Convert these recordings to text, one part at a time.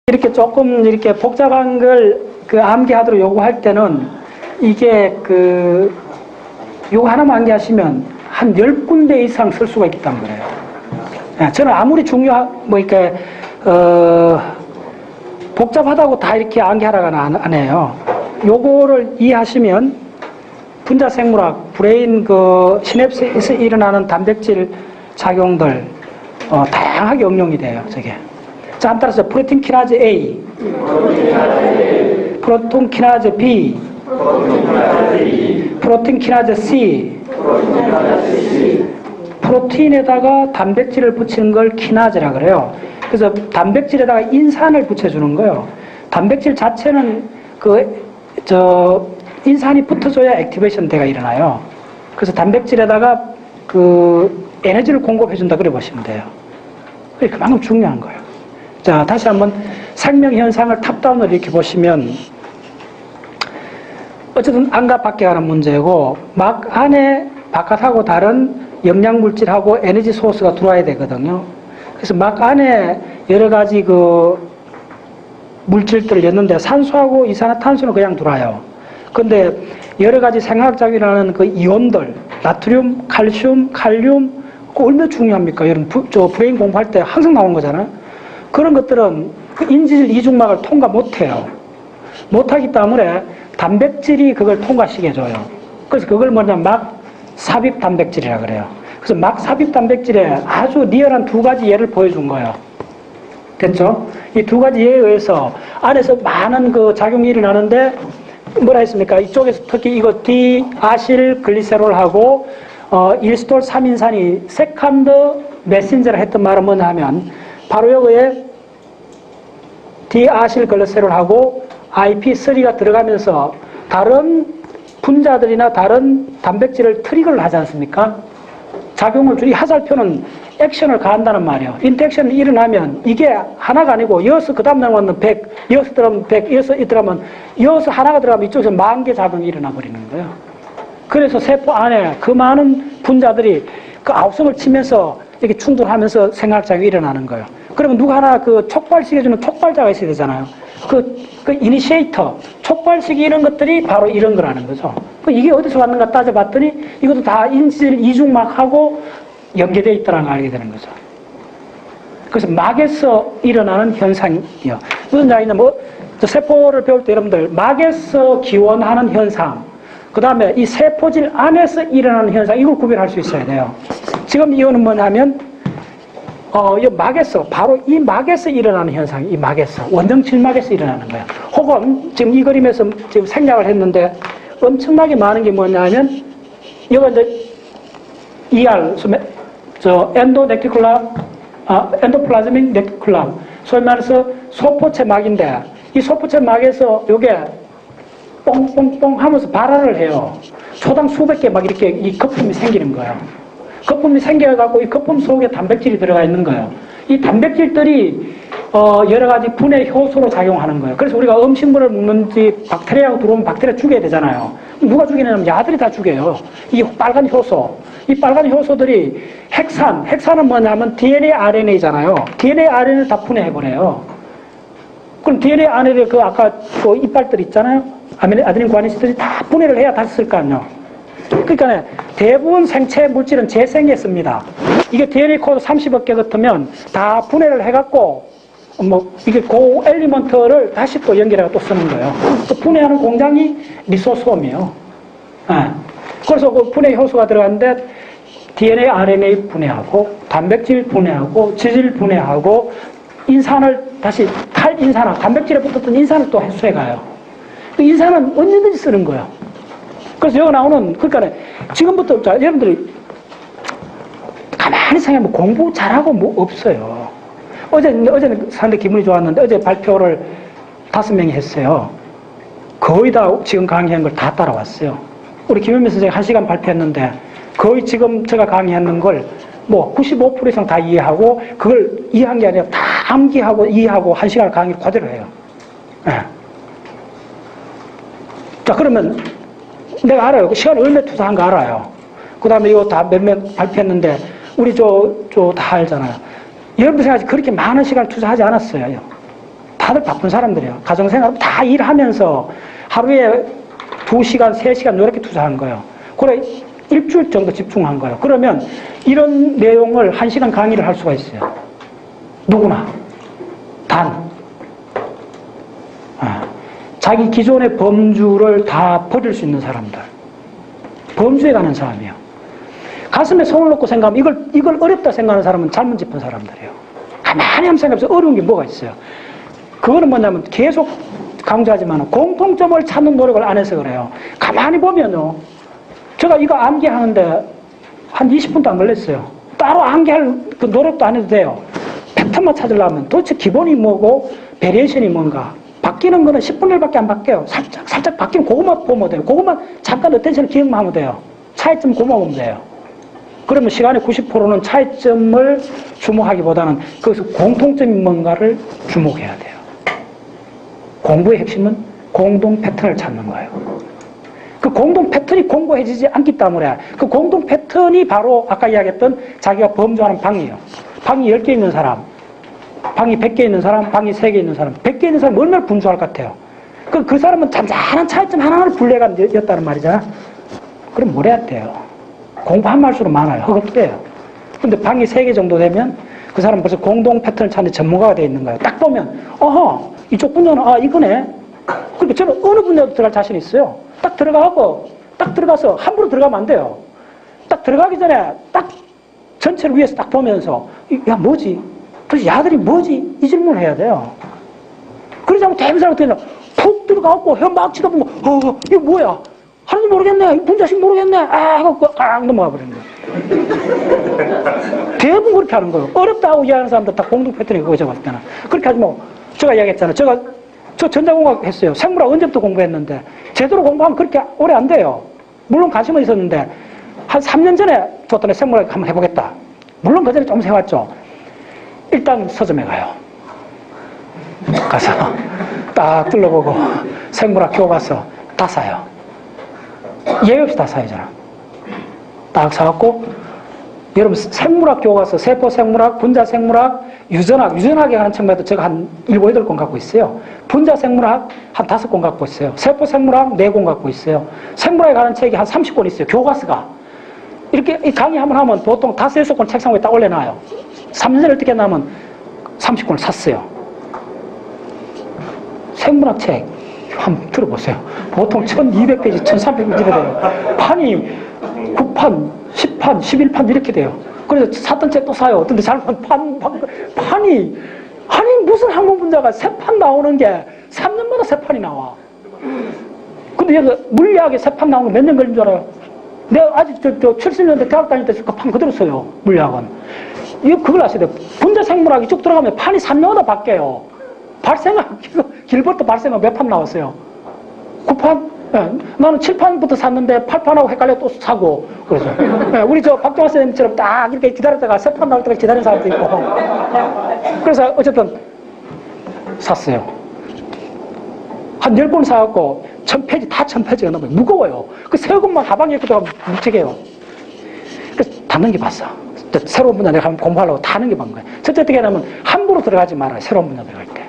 이렇게 조금 이렇게 복잡한 걸 암기하도록 요구할 때는 이게 요거 하나만 암기하시면 한 10군데 이상 쓸 수가 있기 때문에 그래요. 저는 아무리 이렇게, 복잡하다고 다 이렇게 암기하라고 안 해요. 요거를 이해하시면 분자생물학, 브레인 시냅스에서 일어나는 단백질 작용들, 다양하게 응용이 돼요, 저게. 자, 한번 따라서 프로틴 키나즈 A, 프로틴 키나즈 B, 프로틴 키나즈 C, 프로틴에다가 단백질을 붙이는 걸 키나즈라 그래요. 그래서 단백질에다가 인산을 붙여주는 거예요. 단백질 자체는 인산이 붙어줘야 액티베이션 대가 일어나요. 그래서 단백질에다가 에너지를 공급해준다 그래 보시면 돼요. 그게 그만큼 중요한 거예요. 자, 다시 한번 생명현상을 탑다운으로 이렇게 보시면 어쨌든 안과 밖에 가는 문제고 막 안에 바깥하고 다른 영양물질하고 에너지 소스가 들어와야 되거든요. 그래서 막 안에 여러 가지 물질들을 였는데 산소하고 이산화탄소는 그냥 들어와요. 근데 여러 가지 생화학작용이라는 이온들, 나트륨, 칼슘, 칼륨, 얼마나 중요합니까? 여러분, 브레인 공부할 때 항상 나오는 거잖아요. 그런 것들은 인질 이중막을 통과 못해요. 못하기 때문에 단백질이 그걸 통과시켜 줘요. 그래서 그걸 막 삽입 단백질이라 그래요. 그래서 막 삽입 단백질에 아주 리얼한 두 가지 예를 보여준 거예요. 됐죠? 이 두 가지 예에 의해서 안에서 많은 작용이 일어나는데 뭐라 했습니까? 이쪽에서 특히 이거 디아실 글리세롤하고 일스톨 3인산이 세컨드 메신저를 했던 말은 뭐냐 하면 바로 여기에 디아실 글리세롤하고 IP3가 들어가면서 다른 분자들이나 다른 단백질을 트리거를 하지 않습니까? 작용을 줄이 화살표는 액션을 가한다는 말이에요. 인터액션이 일어나면 이게 하나가 아니고 여기서 그 다음 들어가면 100, 여기서 들어가면 100, 여기서 들어가면 여기서 하나가 들어가면 이쪽에서 10,000개 작용이 일어나 버리는 거예요. 그래서 세포 안에 그 많은 분자들이 아우성을 치면서 이렇게 충돌하면서 생화학작용이 일어나는 거예요. 그러면 누가 하나 촉발시켜주는 촉발자가 있어야 되잖아요. 이니시에이터, 촉발시키 이런 것들이 바로 이런 거라는 거죠. 이게 어디서 왔는가 따져봤더니 이것도 다 인질 이중막하고 연계되어 있다는 걸 알게 되는 거죠. 그래서 막에서 일어나는 현상이요. 무슨 이야기냐면, 세포를 배울 때 여러분들, 막에서 기원하는 현상, 그 다음에 이 세포질 안에서 일어나는 현상, 이걸 구별할 수 있어야 돼요. 지금 이거는 뭐냐면, 이 막에서, 바로 이 막에서 일어나는 현상, 이 막에서, 원정칠막에서 일어나는 거예요. 혹은 지금 이 그림에서 지금 생략을 했는데, 엄청나게 많은 게 뭐냐면, 이거 이제 ER, 엔도플라즈믹 레티큘럼, 소위 말해서 소포체 막인데, 이 소포체 막에서 요게 뽕뽕뽕 하면서 발화를 해요. 초당 수백 개 막 이렇게 이 거품이 생기는 거예요. 거품이 생겨갖고 이 거품 속에 단백질이 들어가 있는 거예요. 이 단백질들이 여러 가지 분해 효소로 작용하는 거예요. 그래서 우리가 음식물을 먹는지 박테리아가 들어오면 박테리아 죽여야 되잖아요. 누가 죽이냐면 야들이 다 죽여요. 이 빨간 효소. 이 빨간 효소들이 핵산은 뭐냐면 DNA, RNA잖아요. DNA, RNA를 다 분해해버려요. 그럼 DNA, RNA 아까 이빨들 있잖아요. 아데닌 구아니신들이 다 분해를 해야 다시 쓸 거 아니에요. 그러니까 대부분 생체 물질은 재생했습니다. 이게 DNA 코드 30억 개 같으면 다 분해를 해갖고 이게 엘리먼트를 다시 또 연결해서 또 쓰는 거예요. 또 분해하는 공장이 리소솜이에요. 그래서 분해 효소가 들어갔는데 DNA, RNA 분해하고 단백질 분해하고 지질 분해하고 인산을 다시 탈인산화, 단백질에 붙었던 인산을 또 흡수해가요. 그 인산은 언제든지 쓰는 거예요. 그래서 여기 나오는, 그러니까 지금부터, 자, 여러분들이 가만히 생각하면 공부 잘하고 없어요. 어제는 상당히 기분이 좋았는데 어제 발표를 5명이 했어요. 거의 다 지금 강의한 걸 다 따라왔어요. 우리 김현미 선생님 1시간 발표했는데 거의 지금 제가 강의하는 걸 95% 이상 다 이해하고 그걸 이해한 게 아니라 다 암기하고 이해하고 1시간 강의를 그대로 해요. 네. 자, 그러면 내가 알아요. 시간을 얼마 투자한 거 알아요. 그 다음에 이거 다 몇몇 발표했는데 우리 다 알잖아요. 여러분 생각하지 그렇게 많은 시간을 투자하지 않았어요. 다 다들 바쁜 사람들이에요. 가정생활 다 일하면서 하루에 2시간, 3시간 이렇게 투자한 거예요. 그래, 일주일 정도 집중한 거예요. 그러면 이런 내용을 1시간 강의를 할 수가 있어요. 누구나. 자기 기존의 범주를 다 버릴 수 있는 사람들. 범주에 가는 사람이에요. 가슴에 손을 놓고 생각하면 이걸 어렵다 생각하는 사람은 잘못 짚은 사람들이에요. 가만히 한번 생각해서 어려운 게 뭐가 있어요. 그거는 뭐냐면 계속 강조하지만 공통점을 찾는 노력을 안 해서 그래요. 가만히 보면요. 제가 이거 암기하는데 한 20분도 안 걸렸어요. 따로 암기할 그 노력도 안 해도 돼요. 패턴만 찾으려면 도대체 기본이 뭐고 베리에이션이 뭔가. 바뀌는 거는 10분의 1밖에 안 바뀌어요. 살짝 바뀌면 그것만 보면 돼요. 그것만 잠깐 어텐션을 기억만 하면 돼요. 차이점 그것만 보면 돼요. 그러면 시간의 90%는 차이점을 주목하기보다는 거기서 공통점이 뭔가를 주목해야 돼요. 공부의 핵심은 공동 패턴을 찾는 거예요. 그 공동 패턴이 공고해지지 않기 때문에 그 공동 패턴이 바로 아까 이야기했던 자기가 범주하는 방이에요. 방이 10개 있는 사람, 방이 100개 있는 사람, 방이 3개 있는 사람, 100개 있는 사람 얼마나 분주할 것 같아요. 그 사람은 잔잔한 차이점 하나를 분리해갔다는 말이잖아. 그럼 뭘 해야 돼요? 공부한 말수로 많아요. 허겁돼요. 근데 방이 3개 정도 되면 그 사람은 벌써 공동 패턴을 찾는 전문가가 되어 있는 거예요. 딱 보면 어허 이쪽 분야는 이거네. 그러니까 저는 어느 분야도 들어갈 자신이 있어요. 딱 들어가서 함부로 들어가면 안 돼요. 딱 들어가기 전에 딱 전체를 위해서 딱 보면서 야 뭐지? 도대체 야들이 뭐지? 이 질문을 해야 돼요. 그러지 않고 대부분 사람한테는 푹 들어가고 막 치다 보고 이거 뭐야? 하나도 모르겠네. 분자식 모르겠네. 하고 넘어가 버리는 거예요. 대부분 그렇게 하는 거예요. 어렵다고 이야기하는 사람들 다 공동 패턴이 그거 제가 봤을 때는. 그렇게 하지 뭐 제가 이야기했잖아요. 저 전자공학 했어요. 생물학 언제부터 공부했는데 제대로 공부하면 그렇게 오래 안 돼요. 물론 관심은 있었는데 한 3년 전에 줬더니 생물학 한번 해보겠다. 물론 그 전에 좀 해왔죠. 일단 서점에 가요. 가서 딱 둘러보고 생물학 교과서 다 사요. 예외 없이 다 사야잖아. 딱 사갖고 여러분 생물학 교과서, 세포생물학, 분자생물학, 유전학에 관한 책마다 제가 한 7, 8권 갖고 있어요. 분자생물학 한 5권 갖고 있어요. 세포생물학 4권 갖고 있어요. 생물학에 관한 책이 한 30권 있어요. 교과서가. 이렇게 강의 한번 하면 보통 5, 6권 책상 위에 딱 올려놔요. 3년 전에 어떻게 했냐면 30권을 샀어요. 생물학 책 한번 들어보세요. 보통 1200페이지, 1300페이지 돼요. 판이 9판, 10판, 11판 이렇게 돼요. 그래서 샀던 책도 사요. 어떤 데 잘못 판이 아니 무슨 항공 분자가 3판 나오는 게 3년마다 3판이 나와. 근데 얘가 물리학에 3판 나오는 거 몇 년 걸린 줄 알아요? 내가 아직 70년대 대학 다닐 때 그 판 그대로 써요. 물리학은. 이거 그걸 아셔야 돼요. 분자생물학이 쭉 들어가면 판이 3년마다 바뀌어요. 발생학, 길버트 발생학 몇 판 나왔어요? 9판? 네. 나는 7판부터 샀는데 8판하고 헷갈려 또 사고, 그래서. 네. 우리 박종환 선생님처럼 딱 이렇게 기다렸다가 3판 나올 때까지 기다리는 사람도 있고. 그래서 어쨌든 샀어요. 한 10번 사갖고 1000페이지, 다 1000페이지가 넘어요. 무거워요. 그 새 것만 가방에 입고 들어가면 묵직해요. 그래서 다 넘겨봤어. 새로운 분야 내가 공부하려고 다 넘겨본 거예요. 첫째 어떻게 하냐면 함부로 들어가지 말아요. 새로운 분야 들어갈 때.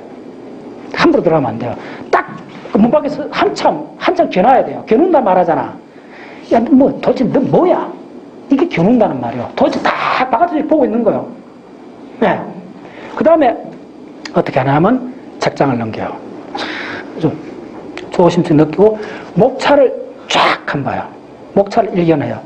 함부로 들어가면 안 돼요. 딱 그 문 밖에서 한참 겨놔야 돼요. 겨눈다 말하잖아. 야, 도대체 너 뭐야? 이게 겨눈다는 말이에요. 도대체 다 바깥에서 보고 있는 거예요. 네. 그 다음에 어떻게 하냐면 책장을 넘겨요. 좀 조심스레 넘기고 목차를 쫙 한 봐요. 목차를 일견해요.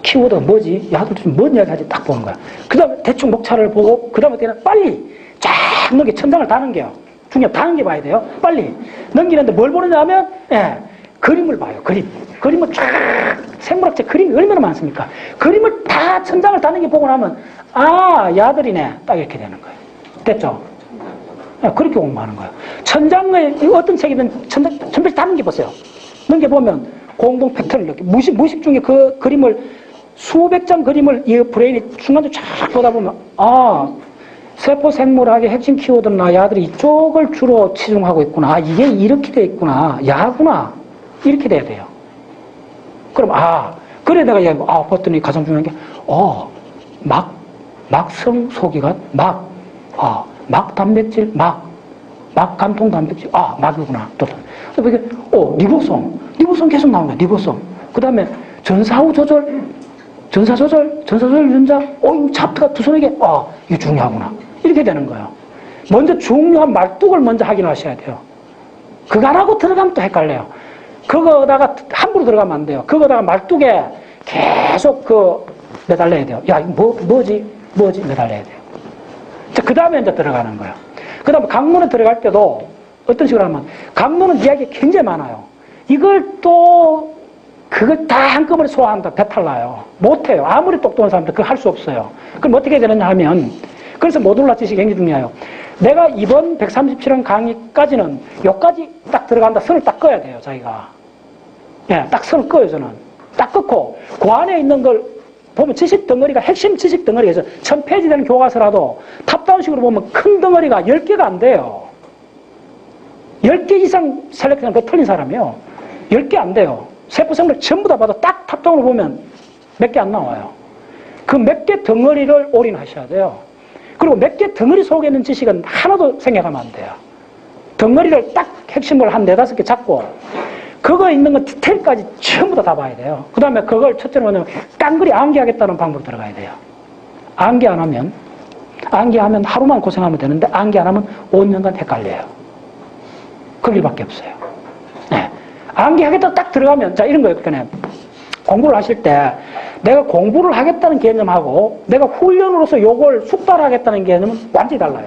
키워드가 뭐지? 야들 좀 뭔 이야기 하지? 딱 보는 거야. 그 다음에 대충 목차를 보고, 그 다음에 빨리 쫙 넘겨, 천장을 다 넘겨요. 중요한 다 넘겨봐야 돼요. 빨리. 넘기는데 뭘 보느냐 하면, 그림을 봐요. 그림을 쫙, 생물학적 그림이 얼마나 많습니까? 그림을 다, 천장을 다 넘겨보고 나면, 야들이네. 딱 이렇게 되는 거예요. 됐죠? 그렇게 공부하는 거예요. 천장에, 어떤 책이든 천장에 다 넘겨보세요. 넘겨보면, 공동 패턴을 느끼고, 무식 중에 그 그림을 수백 장 그림을 이 브레인이 중간에 쫙 보다 보면 세포 생물학의 핵심 키워드는 야들이 이쪽을 주로 치중하고 있구나. 이게 이렇게 돼 있구나. 야구나. 이렇게 돼야 돼요. 그럼 그래 내가 이야기하고 봤더니 가장 중요한 게 막성 소기관 막 단백질, 막 간통 단백질, 막이구나. 또, 이게, 리보솜 계속 나오는 거야, 리보솜. 그 다음에 전사후 조절, 전사 조절 유전자, 이 차트가 두 손에게, 이게 중요하구나. 이렇게 되는 거예요. 먼저 중요한 말뚝을 먼저 확인하셔야 돼요. 그거 안 하고 들어가면 또 헷갈려요. 그거다가 함부로 들어가면 안 돼요. 그거다가 말뚝에 계속 매달려야 돼요. 야, 이거 뭐지? 매달려야 돼요. 그 다음에 이제 들어가는 거예요. 그 다음에 강문에 들어갈 때도 어떤 식으로 하면, 강문은 이야기가 굉장히 많아요. 그걸 다 한꺼번에 소화한다, 배탈 나요. 못해요. 아무리 똑똑한 사람들 그거 할 수 없어요. 그럼 어떻게 되느냐 하면, 그래서 모듈라 지식이 굉장히 중요해요. 내가 이번 137원 강의까지는 여기까지 딱 들어간다, 선을 딱 꺼야 돼요, 자기가. 예, 딱 선을 꺼요, 저는. 딱 끊고, 그 안에 있는 걸 보면 지식 덩어리가, 핵심 지식 덩어리에서 1000페이지 되는 교과서라도 탑다운식으로 보면 큰 덩어리가 10개가 안 돼요. 10개 이상 셀렉트는 더 틀린 사람이에요. 10개 안 돼요. 세포생물 전부 다 봐도 딱 탑다운으로 보면 몇 개 안 나와요. 그 몇 개 덩어리를 올인하셔야 돼요. 그리고 몇 개 덩어리 속에 있는 지식은 하나도 생각하면 안 돼요. 덩어리를 딱 핵심을 한 4-5개 잡고 그거 있는 건 디테일까지 전부 다 봐야 돼요. 그 다음에 그걸 첫째로 뭐냐면 깡그리 암기하겠다는 방법으로 들어가야 돼요. 암기하면 하루만 고생하면 되는데 암기 안 하면 5년간 헷갈려요. 그 길밖에 없어요. 네. 암기하겠다 딱 들어가면, 자, 이런 거예요. 그러니까 공부를 하실 때 내가 공부를 하겠다는 개념하고 내가 훈련으로서 요걸 숙달하겠다는 개념은 완전히 달라요.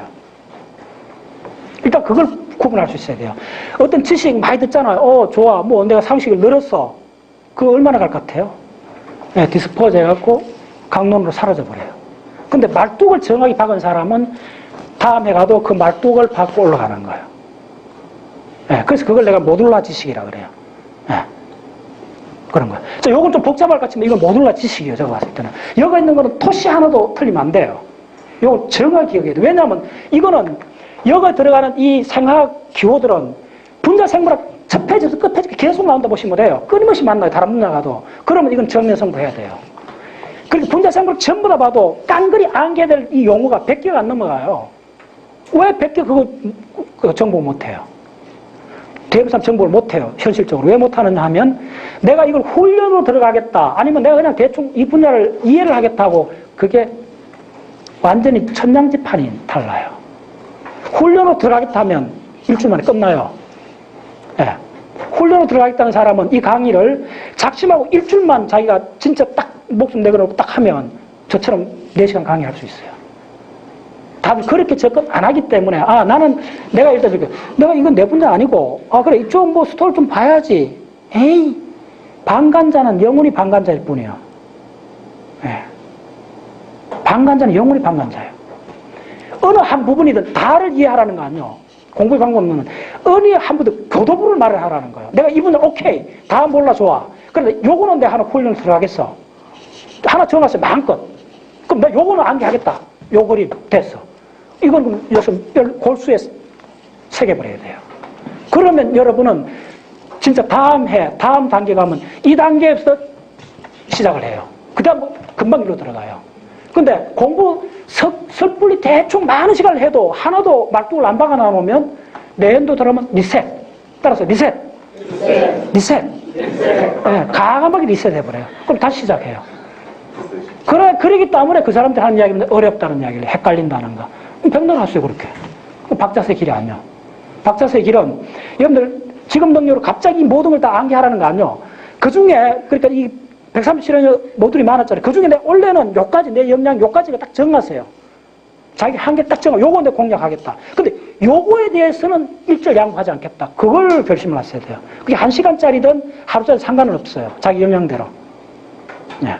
일단 그걸 구분할 수 있어야 돼요. 어떤 지식 많이 듣잖아요. 좋아. 내가 상식을 늘었어. 그거 얼마나 갈 것 같아요? 네, 디스포즈 해갖고 강론으로 사라져버려요. 근데 말뚝을 정확히 박은 사람은 다음에 가도 그 말뚝을 박고 올라가는 거예요. 네, 그래서 그걸 내가 모듈라 지식이라 그래요. 네, 그런 거예요. 자, 요건 좀 복잡할 것 같지만 이건 모듈라 지식이에요. 제가 봤을 때는. 여기 있는 거는 토시 하나도 틀리면 안 돼요. 요거 정확히 기억해야 돼요. 왜냐하면 이거는 여기 들어가는 이 생화학 기호들은 분자 생물학 첫 페이지에서 끝 페이지 계속 나온다 보시면 돼요. 끊임없이 만나요. 다른 분야 가도. 그러면 이건 정면 승부해야 돼요. 그리고 분자 생물학 전부 다 봐도 깡그리 안게 될 이 용어가 100개가 안 넘어가요. 왜 100개 그거 정보 못해요? 대부분 사람 정보를 못해요. 현실적으로. 왜 못하느냐 하면 내가 이걸 훈련으로 들어가겠다. 아니면 내가 그냥 대충 이 분야를 이해를 하겠다고 그게 완전히 천냥지판이 달라요. 훈련으로 들어가겠다 하면 일주일 만에 끝나요. 네. 훈련으로 들어가겠다는 사람은 이 강의를 작심하고 일주일만 자기가 진짜 딱 목숨 내걸고 딱 하면 저처럼 4시간 강의할 수 있어요. 다들 그렇게 접근 안 하기 때문에 나는 내가 일단 내가 이건 내 분야 아니고 그래 이쪽 스토리 좀 봐야지. 에이, 방관자는 영원히 방관자일 뿐이에요. 네. 방관자는 영원히 방관자예요. 어느 한 부분이든 다를 이해하라는 거 아니에요. 공부의 방법은 어느 한 부분 교도부를 말을 하라는 거예요. 내가 이 분야 오케이, 다 몰라 좋아. 그런데 요거는 내가 하나 훈련을 들어가겠어. 하나 정했어 마음껏. 그럼 나 요거는 암기하겠다. 요 그림 됐어. 이건 여기서 골수에 새겨버려야 돼요. 그러면 여러분은 진짜 다음 단계 가면 이 단계에서 시작을 해요. 그 다음 금방 일로 들어가요. 근데 공부 섣불리 대충 많은 시간을 해도 하나도 말뚝을 안 박아 놓으면 내연도 들어오면 리셋. 따라서 리셋. 네, 과감하게 리셋 해버려요. 그럼 다시 시작해요. 그러기 때문에 그 사람들 하는 이야기는 어렵다는 이야기를 헷갈린다는 거. 병론하세요, 그렇게. 박자세 길이 아니요. 박자세 길은 여러분들 지금 능력으로 갑자기 모든 걸 다 암기하라는 거 아니요. 그 중에, 그러니까 이 137원 모듈이 많았잖아요. 그 중에 내 원래는 요까지, 내 역량 요까지가 딱 정하세요. 자기 한계 딱 정하, 요거 내 공략하겠다. 근데 요거에 대해서는 일절 양보하지 않겠다. 그걸 결심을 하셔야 돼요. 그게 1시간짜리든 하루짜리 상관은 없어요. 자기 역량대로. 네.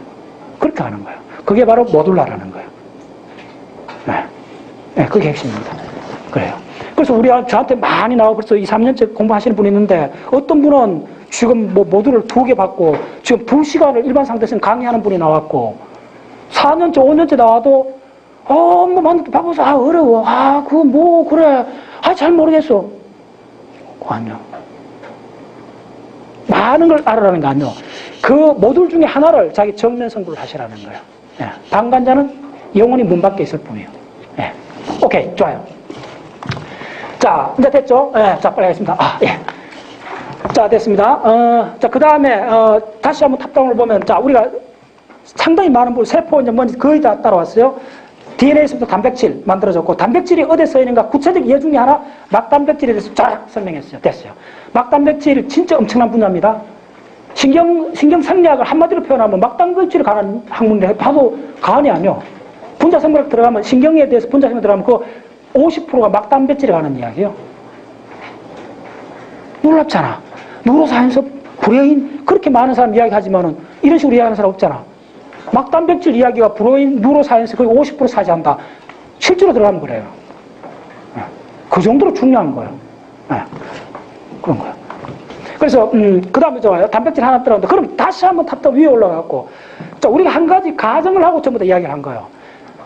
그렇게 하는 거예요. 그게 바로 모듈라라는 거예요. 네. 네, 그게 핵심입니다. 그래요. 그래서 저한테 많이 나와 벌써 2, 3년째 공부하시는 분이 있는데 어떤 분은 지금 모듈을 2개 받고 지금 2시간을 일반 상태에서 강의하는 분이 나왔고 4년째, 5년째 나와도 만나도 바꿔서 어려워. 그거 그래. 잘 모르겠어. 그거 아니요. 많은 걸 알아라는 거 아니요. 그 모듈 중에 하나를 자기 정면 승부를 하시라는 거예요. 네. 방관자는 영원히 문 밖에 있을 뿐이에요. 네. 오케이, 좋아요. 자, 이제 됐죠? 예, 자, 빨리 하겠습니다. 예. 자, 됐습니다. 자, 그 다음에, 다시 한번 탑다운을 보면, 자, 우리가 상당히 많은 부분, 세포 이제 뭔지 거의 다 따라왔어요. DNA에서부터 단백질 만들어졌고, 단백질이 어디에 써 있는가? 구체적 예 중에 하나, 막단백질에 대해서 쫙 설명했어요. 됐어요. 막단백질 진짜 엄청난 분야입니다. 신경생리학을 한마디로 표현하면 막단백질에 관한 학문인데, 봐도 과언이 아니요. 분자생물학 들어가면, 신경에 대해서 분자생물 들어가면 그 50%가 막단백질에 관한 이야기예요. 놀랍잖아. 뉴로사이언스, 브레인, 그렇게 많은 사람 이야기하지만은 이런 식으로 이야기하는 사람 없잖아. 막단백질 이야기가 브레인, 뉴로사이언스 거의 50% 차지한다. 실제로 들어가면 그래요. 그 정도로 중요한 거예요. 그런 거예요. 그래서, 그 다음에 좋아요. 단백질 하나 들어간다. 그럼 다시 한번 탑다 위에 올라가고, 자, 우리가 한 가지 가정을 하고 전부 다 이야기를 한 거예요.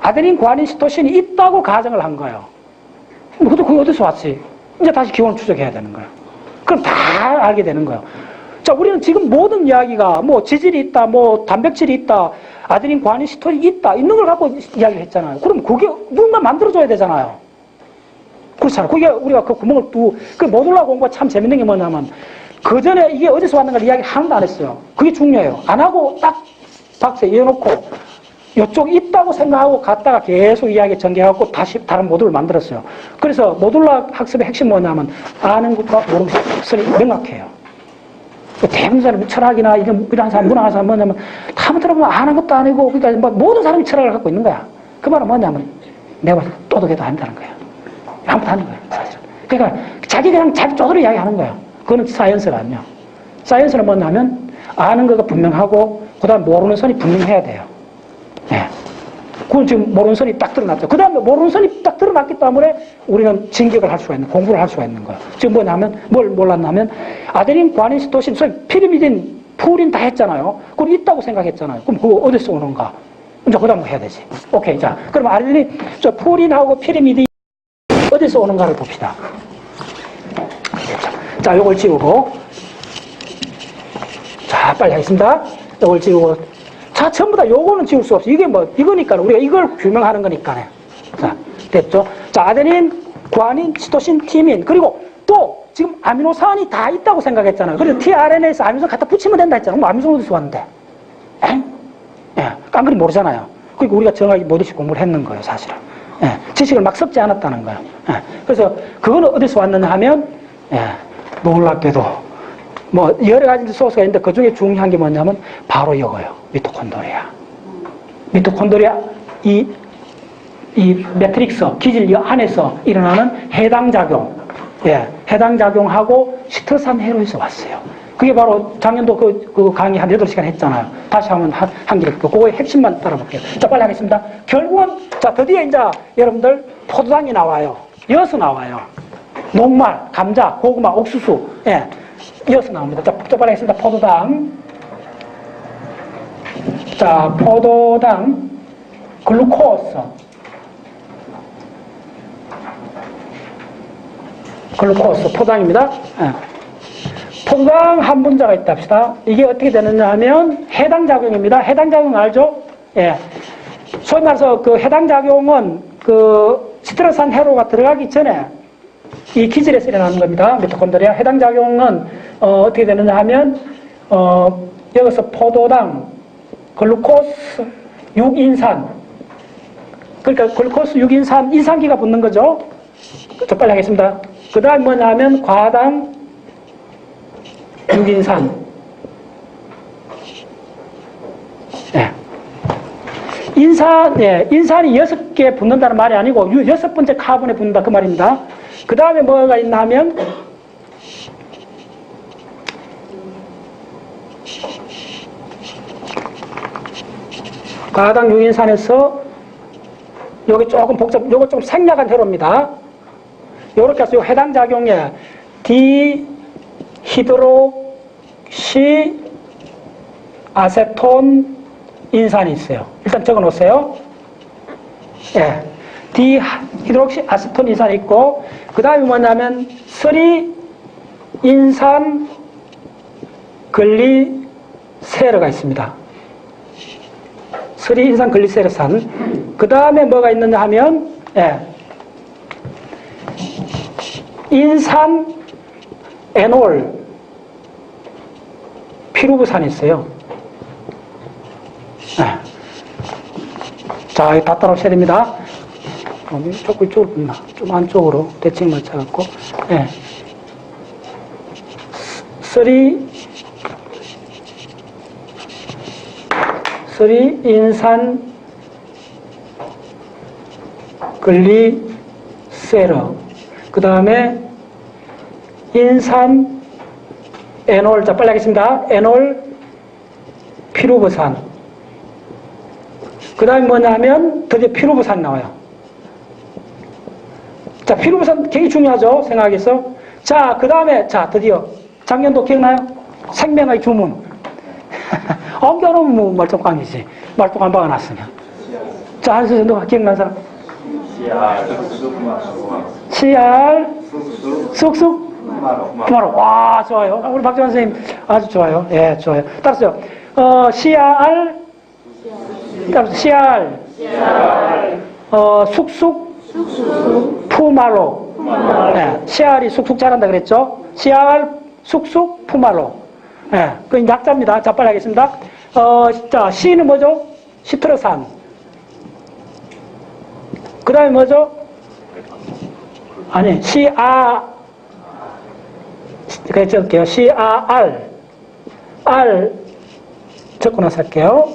아데닌, 구아닌, 시토신이 있다고 가정을 한 거예요. 근데 그게 어디서 왔지? 이제 다시 기원을 추적해야 되는 거예요. 그럼 다 알게 되는 거예요. 자, 우리는 지금 모든 이야기가 뭐 지질이 있다, 뭐 단백질이 있다, 아데닌, 구아닌, 시토신이 있다, 있는 걸 갖고 이야기를 했잖아요. 그럼 그게 누군가 만들어줘야 되잖아요. 그렇잖아요. 그게 우리가 그 구멍을 그 모듈라 공부가 참 재밌는 게 뭐냐면, 그 전에 이게 어디서 왔는가 이야기 하나도 안 했어요. 그게 중요해요. 안 하고 딱 박스에 이어놓고, 이쪽 있다고 생각하고 갔다가 계속 이야기 전개하고 다시 다른 모듈을 만들었어요. 그래서 모듈라 학습의 핵심이 뭐냐면 아는 것과 모르는 것이 명확해요. 대부분 사람이 철학이나 이런 사람, 문화하는 사람 뭐냐면 다 들어보면 아는 것도 아니고 그러니까 모든 사람이 철학을 갖고 있는 거야. 그 말은 뭐냐면 내가 또덕해도 한다는 거야. 아무것도 하는 거야, 사실은. 그러니까 그냥 자기 쪼들이 이야기하는 거야. 그거는 사이언스가 아니야. 사이언스는 뭐냐면 아는 거가 분명하고 그 다음에 모르는 선이 분명해야 돼요. 네. 그건 지금 모르는 선이 딱 드러났죠. 그 다음에 모르는 선이 딱 드러났기 때문에 우리는 진격을 할 수가 있는, 공부를 할 수가 있는 거예요. 지금 뭐냐면, 뭘 몰랐냐면, 아데닌, 구아닌, 시토신, 소위 피리미딘, 푸린 다 했잖아요. 그걸 있다고 생각했잖아요. 그럼 그거 어디서 오는가? 이제 그 다음 해야 되지. 오케이. 자, 그럼 아데닌, 푸린하고 피리미딘 어디서 오는가를 봅시다. 자, 요걸 지우고. 자, 빨리 하겠습니다. 요걸 지우고. 자, 전부 다 요거는 지울 수 없어. 이게 뭐, 이거니까, 우리가 이걸 규명하는 거니까. 자, 됐죠? 자, 아데닌, 구아닌, 시토신, 티민. 그리고 또, 지금 아미노산이 다 있다고 생각했잖아요. 그래서 tRNA에서 아미노산 갖다 붙이면 된다 했잖아요. 그럼 아미노산 어디서 왔는데? 예, 깡그리 모르잖아요. 그러니까 우리가 정확히 모두씩 공부를 했는 거예요, 사실은. 예, 지식을 막 섞지 않았다는 거예요. 예, 그래서 그거는 어디서 왔느냐 하면, 놀랍게도, 뭐 여러 가지 소스가 있는데 그 중에 중요한 게 뭐냐면 바로 이거예요. 미토콘드리아. 미토콘드리아 이 매트릭스 기질 안에서 일어나는 해당 작용, 해당 작용하고 시트산해로에서 왔어요. 그게 바로 작년도 그 강의 한 8시간 했잖아요. 다시 한번 한 개, 그거의 핵심만 따라볼게요. 자, 빨리 하겠습니다. 결국은 자 드디어 이제 여러분들 포도당이 나와요. 이어서 나와요. 녹말, 감자, 고구마, 옥수수, 이어서 나옵니다. 자, 빨리 하겠습니다. 포도당. 자, 포도당, 글루코스. 글루코스, 포도당입니다. 포도당 한 분자가 있다 합시다. 이게 어떻게 되느냐 하면 해당 작용입니다. 해당 작용 알죠? 소위 말해서 그 해당 작용은 그 시트러산 해로가 들어가기 전에 이 기질에서 일어나는 겁니다. 미토콘드리아. 해당 작용은 어떻게 되느냐 하면 여기서 포도당, 글루코스 6인산, 그러니까 글루코스 6인산, 인산기가 붙는 거죠. 저 빨리 하겠습니다. 그 다음 뭐냐 하면 과당 6인산. 인산이 6개 붙는다는 말이 아니고 6번째 카본에 붙는다 그 말입니다. 그 다음에 뭐가 있나 하면 과당 6인산에서 여기 조금 요거 좀 생략한 회로입니다. 요렇게 해서 해당 작용에 디히드로시 아세톤 인산이 있어요. 일단 적어 놓으세요. 디히드록시 아세톤 인산이 있고, 그 다음에 뭐냐면 3인산 글리세르가 있습니다. 3인산 글리세르산. 그 다음에 뭐가 있느냐 하면 인산 에놀 피루부산이 있어요. 네. 자, 다 따라오셔야 됩니다. 조금 이쪽으로 붙나? 좀 안쪽으로 대칭 맞춰갖고. 네. 3 인산 글리세러. 그 다음에 인산 에놀. 자, 빨리 하겠습니다. 에놀 피루부산. 그 다음에 뭐냐면 드디어 피루부산 나와요. 자, 피루부산 굉장히 중요하죠. 생각해서. 자, 그 다음에 자, 드디어 작년도 기억나요? 생명의 주문. 엉겨놓으면 뭐 말똥강이지. 말똥 한 방울 났으면. 자, 한 선생 누가 기억나는 사람? CR 쑥쑥 구마로. 와, 좋아요. 우리 박정환 선생님 아주 좋아요. 예, 좋아요. 따라서요. CR 쑥쑥 푸마로. 예, CR이 쑥쑥 자란다 그랬죠? CR 쑥쑥 푸마로. 예, 그 약자입니다. 자, 빨리 하겠습니다. 자, C는 뭐죠? 시트러산. 그 다음에 뭐죠? 아니, 그래 적을게요. CR 적고 나서 할게요.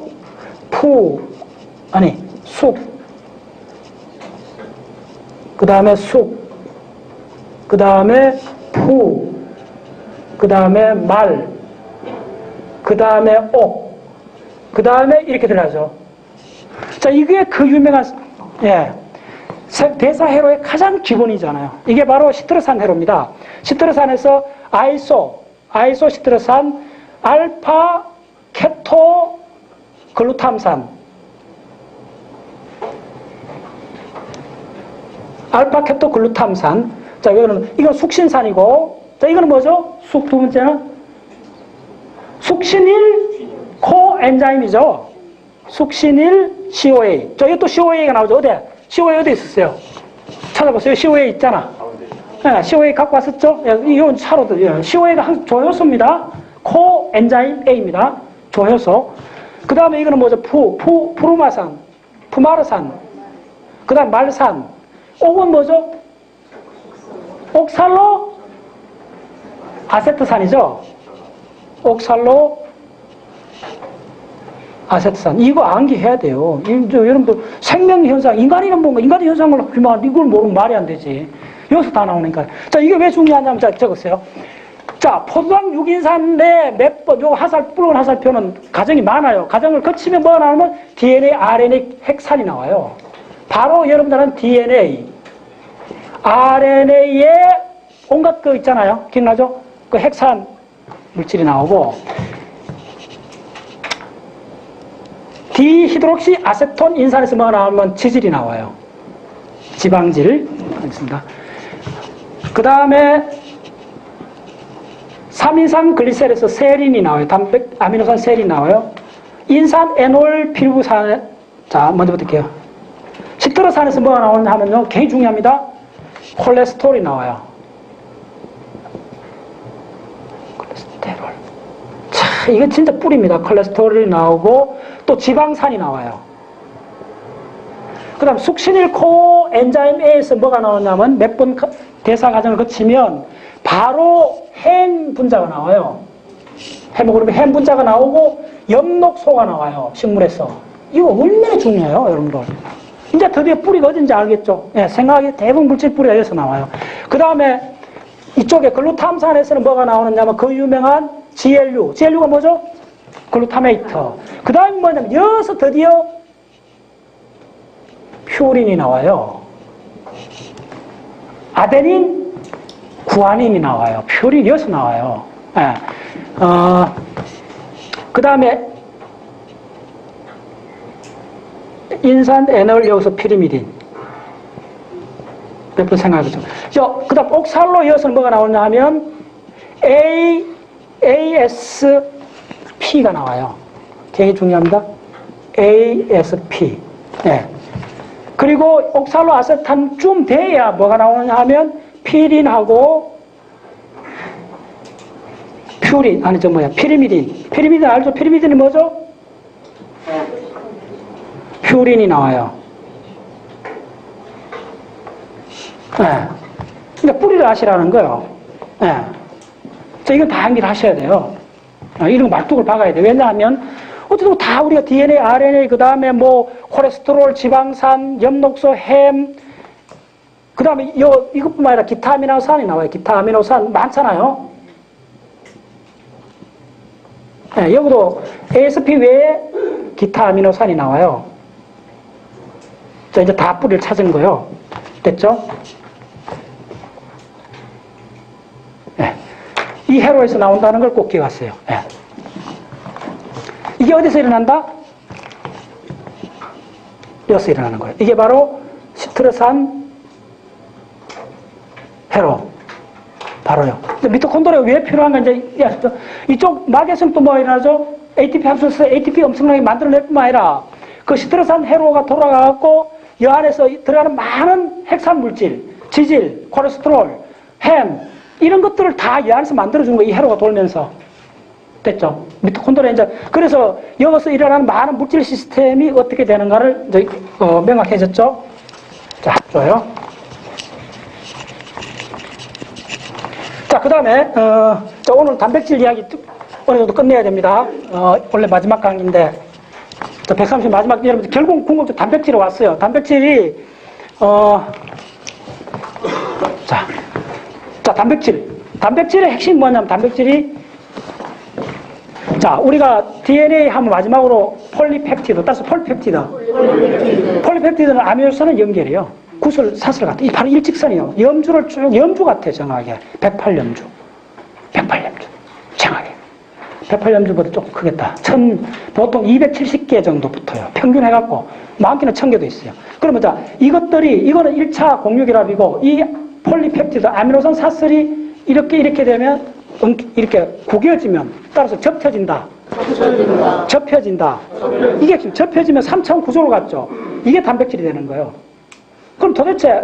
쑥. 그 다음에 쑥. 그 다음에 그 다음에 말. 그 다음에 옥. 그 다음에 이렇게 들어가죠. 자, 이게 그 유명한, 예. 대사 회로의 가장 기본이잖아요. 이게 바로 시트러산 회로입니다. 시트러산에서 아이소 시트러산, 알파 케토 글루탐산, 알파 케토 글루탐산. 자, 이건 숙신산이고, 자, 이거는 뭐죠? 두 번째는 숙신일 코엔자임이죠. 숙신일 COA. 저 이거 또 COA가 나오죠. 어디? COA 어디 있었어요? 찾아보세요. COA 있잖아. 네, COA 갖고 왔었죠? 이건 차로도. COA가 조효소입니다. 코엔자임 A입니다. 조효소. 그 다음에 이거는 뭐죠? 푸르마산, 푸마르산. 그 다음 말산. 옥은 뭐죠? 옥살로 아세트산이죠. 옥살로 아세트산. 이거 암기해야 돼요. 여러분들 생명현상, 인간이란 뭔가, 인간의 현상을 규명하는데 이걸 모르면 말이 안 되지. 여기서 다 나오니까. 자, 이게 왜 중요하냐면, 자, 적었어요. 자, 포도당 6인산 내 몇 번, 요 붉은 화살표는 가정이 많아요. 가정을 거치면 뭐가 나오면 DNA, RNA 핵산이 나와요. 바로 여러분들은 DNA, RNA에 온갖 거 있잖아요. 기억나죠? 그 핵산 물질이 나오고, 디히드록시 아세톤 인산에서 뭐가 나오면 지질이 나와요. 지방질. 알겠습니다. 그 다음에 3인산 글리세린에서 세린이 나와요. 아미노산 세린이 나와요. 인산 에놀 피루부산. 자, 먼저 부탁해요. 시트러산에서 뭐가 나오냐 하면요, 굉장히 중요합니다. 콜레스테롤이 나와요. 콜레스테롤. 자, 이거 진짜 뿔입니다. 콜레스테롤이 나오고, 또 지방산이 나와요. 그 다음 숙신일 코엔자임 A에서 뭐가 나오냐면 몇 번 대사 과정을 거치면 바로 햄 분자가 나와요. 헤모글로빈 햄 분자가 나오고 엽록소가 나와요. 식물에서. 이거 얼마나 중요해요, 여러분들. 이제 드디어 뿌리가 어딘지 알겠죠? 예, 생각하기 대부분 물질 뿌리가 여기서 나와요. 그 다음에 이쪽에 글루탐산에서는 뭐가 나오느냐면 그 유명한 GLU가 뭐죠? 글루타메이트. 그 다음에 뭐냐면 여기서 드디어 퓨린이 나와요. 아데닌, 구아닌이 나와요. 퓨린이 여기서 나와요. 예. 그 다음에 인산 에놀 여기서 피리미딘. 몇 번 생각해보죠. 그 다음 옥살로 이어서는 뭐가 나오냐 하면 ASP가 나와요. 굉장히 중요합니다. ASP. 네. 그리고 옥살로 아세탄 좀 돼야 뭐가 나오냐 하면 피린하고 퓨린, 아니, 피리미딘. 피리미딘 알죠? 피리미딘이 뭐죠? 퓨린이 나와요. 네. 근데 뿌리를 아시라는 거예요. 네. 자, 이건 다 암기를 하셔야 돼요. 이런 말뚝을 박아야 돼요. 왜냐하면, 어쨌든 다 우리가 DNA, RNA, 그 다음에 뭐, 콜레스테롤, 지방산, 엽록소, 햄, 그 다음에 이것뿐만 아니라 기타 아미노산이 나와요. 기타 아미노산 많잖아요. 네, 여기도 ASP 외에 기타 아미노산이 나와요. 자, 이제 다 뿌리를 찾은 거예요. 됐죠? 네. 이 회로에서 나온다는 걸 꼭 기억하세요. 네. 이게 어디서 일어난다? 여기서 일어나는 거예요. 이게 바로 시트르산 회로. 바로요. 근데 미토콘드리아가 왜 필요한가 이제 이쪽 막에서는 또 뭐 일어나죠? ATP 합성해서 ATP 엄청나게 만들어낼 뿐만 아니라 그 시트르산 회로가 돌아가갖고 이 안에서 들어가는 많은 핵산 물질, 지질, 콜레스테롤, 햄 이런 것들을 다 이 안에서 만들어주는 거예요. 이 회로가 돌면서. 됐죠? 미토콘드리아 이제 그래서 여기서 일어나는 많은 물질 시스템이 어떻게 되는가를 이제 명확해졌죠? 자, 좋아요. 자, 그 다음에, 자, 오늘 단백질 이야기 어느 정도 끝내야 됩니다. 원래 마지막 강의인데, 자, 130 마지막, 여러분, 결국 궁극적 단백질에 왔어요. 단백질이, 자, 단백질. 단백질의 핵심이 뭐냐면, 단백질이, 자, 우리가 DNA 하면 마지막으로 폴리펩티드, 따라서 폴리펩티드. 폴리펩티드는 아미노산을 연결해요. 구슬, 사슬 같아. 바로 일직선이요. 염주를 쭉, 염주 같아, 정확하게. 108염주. 108염주. 정확하게. 108염주보다 조금 크겠다. 보통 270개 정도 붙어요. 평균 해갖고. 많게는 1000개도 있어요. 그러면 자, 이거는 1차 공유결합이고, 이 폴리펩티드, 아미노산 사슬이 이렇게 되면, 이렇게 구겨지면, 따라서 접혀진다. 접혀진다. 이게 접혀지면 3차원 구조로 갔죠. 이게 단백질이 되는 거예요. 그럼 도대체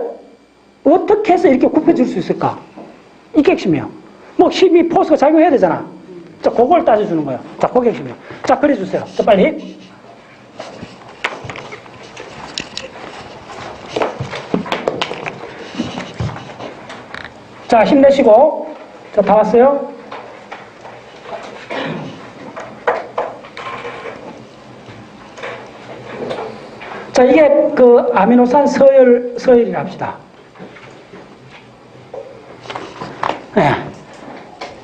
어떻게 해서 이렇게 굽혀질 수 있을까? 이게 핵심이에요. 뭐 힘이 포스가 작용해야 되잖아. 자, 그걸 따져주는 거예요. 자, 그게 핵심이에요. 자, 그려주세요. 자, 빨리. 자, 힘내시고. 자, 다 왔어요? 자, 이게 그 아미노산 서열이라 합시다. 네.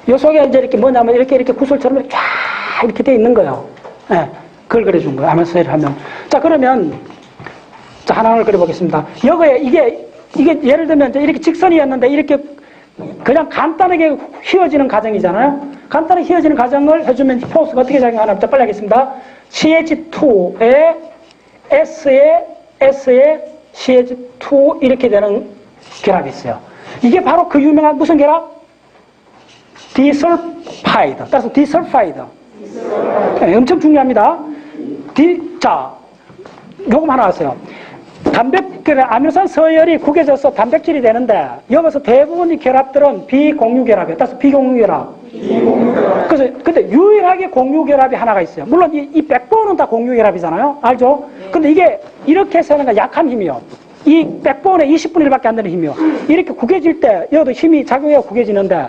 요 속에 이제 이렇게 뭐냐면 이렇게 구슬처럼 이렇게 쫙 이렇게 돼 있는 거예요. 네. 그걸 그려준 거예요. 아미노산 서열 하면. 자, 그러면, 자, 하나를 그려보겠습니다. 여기에 이게 예를 들면 이제 이렇게 직선이었는데 이렇게 그냥 간단하게 휘어지는 과정이잖아요. 간단하게 휘어지는 과정을 해주면 포스가 어떻게 작용하나. 자, 빨리 하겠습니다. CH2에 S에 CH2 이렇게 되는 결합이 있어요. 이게 바로 그 유명한 무슨 결합? 디설파이드. 따라서 디설파이드. 네, 엄청 중요합니다. 자, 요금 하나 하세요. 아미노산 서열이 구겨져서 단백질이 되는데 여기서 대부분의 결합들은 비공유결합이에요. 따라서 비공유결합. 그래서 근데 유일하게 공유결합이 하나가 있어요. 물론 이 백본은 다 공유결합이잖아요. 알죠? 근데 이게 이렇게 해서 하는 건 약한 힘이요. 이 백본의 20분의 1밖에 안 되는 힘이요. 이렇게 구겨질 때 여기도 힘이 작용해서 구겨지는데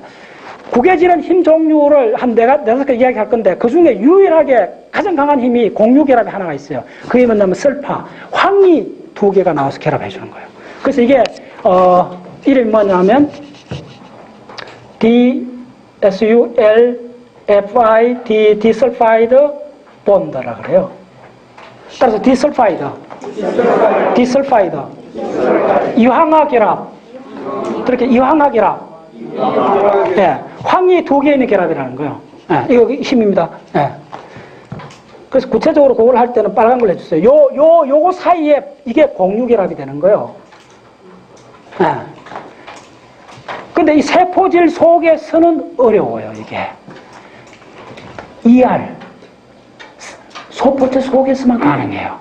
구겨지는 힘 종류를 한 4-5개 이야기할 건데 그 중에 유일하게 가장 강한 힘이 공유결합이 하나가 있어요. 그게 뭐냐면 설파, 황이 2개가 나와서 결합해 주는 거예요. 그래서 이게 이름이 뭐냐면 DSULFID 디설파이드 본드라 그래요. 따라서 디설파이드 이황화 결합, 그렇게 이황화 결합. 예, 황이 2개 있는 결합이라는 거예요. 예, 이거 힘입니다. 예. 그래서 구체적으로 그걸 할 때는 빨간 걸 해주세요. 요거 사이에 이게 공유결합이 되는 거예요. 예. 근데 이 세포질 속에서는 어려워요, 이게. ER. 소포체 속에서만 가능해요.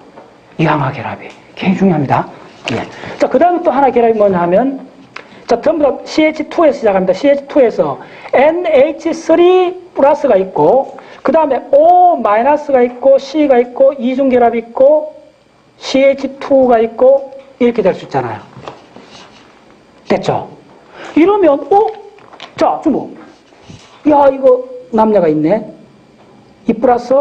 이항화 결합이. 굉장히 중요합니다. 예. 자, 그 다음에 또 하나 결합이 뭐냐 하면, 자, 전부 다 CH2에서 시작합니다. CH2에서 NH3 플러스가 있고, 그 다음에 O 마이너스가 있고, C가 있고, 이중결합이 있고, CH2가 있고, 이렇게 될 수 있잖아요. 됐죠? 이러면, 자, 주모. 야, 이거 남녀가 있네. 이 플러스,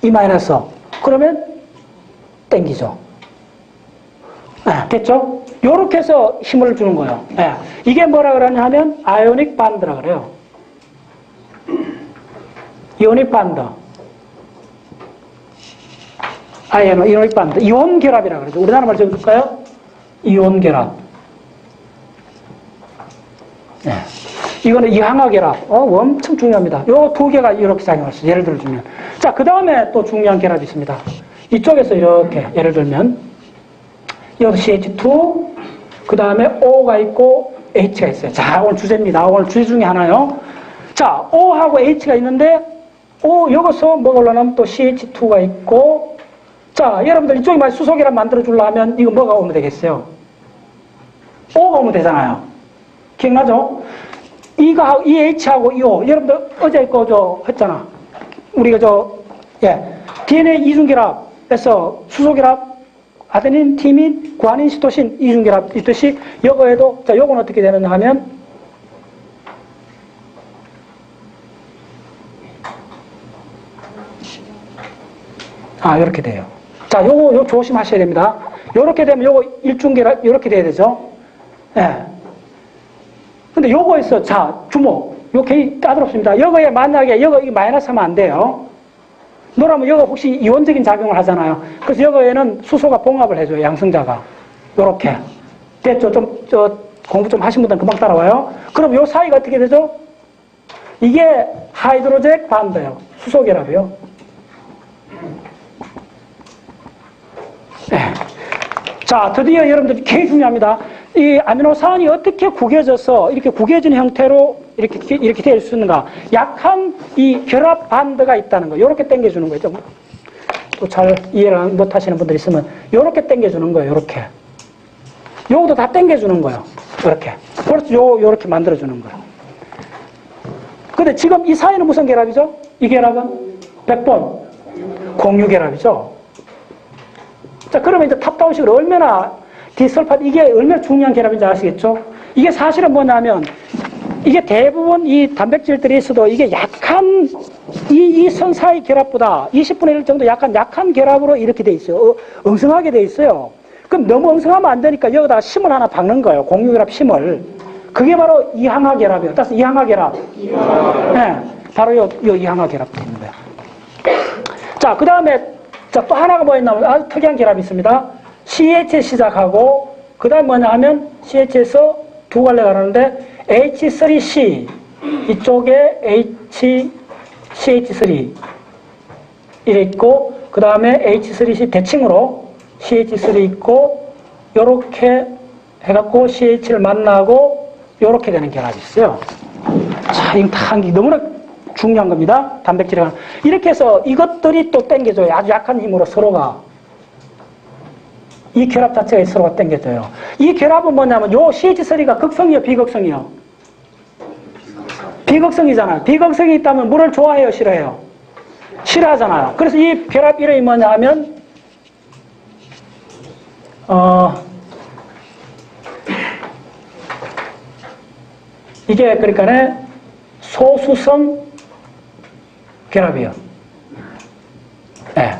이 마이너스. 그러면 땡기죠. 네, 됐죠? 요렇게 해서 힘을 주는 거예요. 네. 이게 뭐라 그러냐 하면 아이오닉 반드라 그래요. 이오닉 반드. 이오닉 반드. 이온 결합이라 그러죠. 우리나라 말 적어줄까요? 이온 결합. 네. 이거는 이항화 결합. 엄청 중요합니다. 요 두 개가 이렇게 작용할 수 있어요. 예를 들어주면. 자, 그 다음에 또 중요한 결합이 있습니다. 이쪽에서 이렇게, 예를 들면, 여기서 CH2, 그 다음에 O가 있고 H가 있어요. 자, 오늘 주제입니다. 오늘 주제 중에 하나요. 자, O하고 H가 있는데, 여기서 뭐가 올라가면 또 CH2가 있고, 자, 여러분들 이쪽에 만약 수소결합 만들어주려 하면 이거 뭐가 오면 되겠어요? O가 오면 되잖아요. 기억나죠? 이 H하고 이 O. 여러분들 어제 했잖아. 우리가 DNA 이중결합에서 수소결합, 아데닌, 티민, 구아닌, 시토신, 이중결합 있듯이 요거에도, 자, 요건 어떻게 되느냐 하면, 요렇게 돼요. 자, 요거 조심하셔야 됩니다. 요렇게 되면 요거 일중결합, 요렇게 돼야 되죠. 예. 근데 요거에서, 자, 주목. 요 개이 까다롭습니다. 요거에 만약에, 이게 마이너스 하면 안 돼요. 노라면 여가 혹시 이원적인 작용을 하잖아요. 그래서 여기에는 수소가 봉합을 해줘요. 양성자가. 요렇게. 됐죠? 공부 좀 하신 분들은 금방 따라와요. 그럼 요 사이가 어떻게 되죠? 이게 하이드로잭 반드예요. 수소 결합이요. 네. 자, 드디어 여러분들 굉장히 중요합니다. 이 아미노산이 어떻게 구겨져서 이렇게 구겨진 형태로 이렇게 될 수 있는가? 약한 이 결합 반드가 있다는 거. 요렇게 당겨주는 거죠. 또 잘 이해를 못 하시는 분들 있으면 요렇게 당겨주는 거예요. 요렇게. 요것도 다 당겨주는 거예요. 요렇게. 그래서 요렇게 만들어주는 거예요. 근데 지금 이 사이는 무슨 결합이죠? 이 결합은 백본 공유 결합이죠. 자, 그러면 이제 탑다운식으로 얼마나 디설파트, 이게 얼마나 중요한 결합인지 아시겠죠? 이게 사실은 뭐냐면, 이게 대부분 이 단백질들이 있어도 이게 약한, 이 선 사이 결합보다 20분의 1 정도 약한 결합으로 이렇게 돼 있어요. 엉성하게 돼 있어요. 그럼 너무 엉성하면 안 되니까 여기다가 심을 하나 박는 거예요. 공유결합 심을. 그게 바로 이항화 결합이에요. 따라서 이항화 결합. 네, 바로 요 이항화 결합 되는 거예요. 자, 그 다음에, 자, 또 하나가 뭐 있냐면 아주 특이한 결합이 있습니다. CH에 시작하고, 그 다음 뭐냐 하면 CH에서 두 갈래가 나는데 H3C, 이쪽에 CH3 이래 있고, 그 다음에 H3C 대칭으로 CH3 있고, 요렇게 해갖고 CH를 만나고 요렇게 되는 결합이 있어요. 자, 이거 다 너무나 중요한 겁니다. 단백질이 이렇게 해서 이것들이 또 당겨줘요. 아주 약한 힘으로 서로가. 이 결합 자체가 서로가 당겨져요. 이 결합은 뭐냐면 요 CH3가 극성이요, 비극성이요? 비극성이잖아요. 비극성이 있다면 물을 좋아해요, 싫어해요? 싫어하잖아요. 그래서 이 결합 이름이 뭐냐 하면 이게 그러니까 소수성 결합이에요. 네.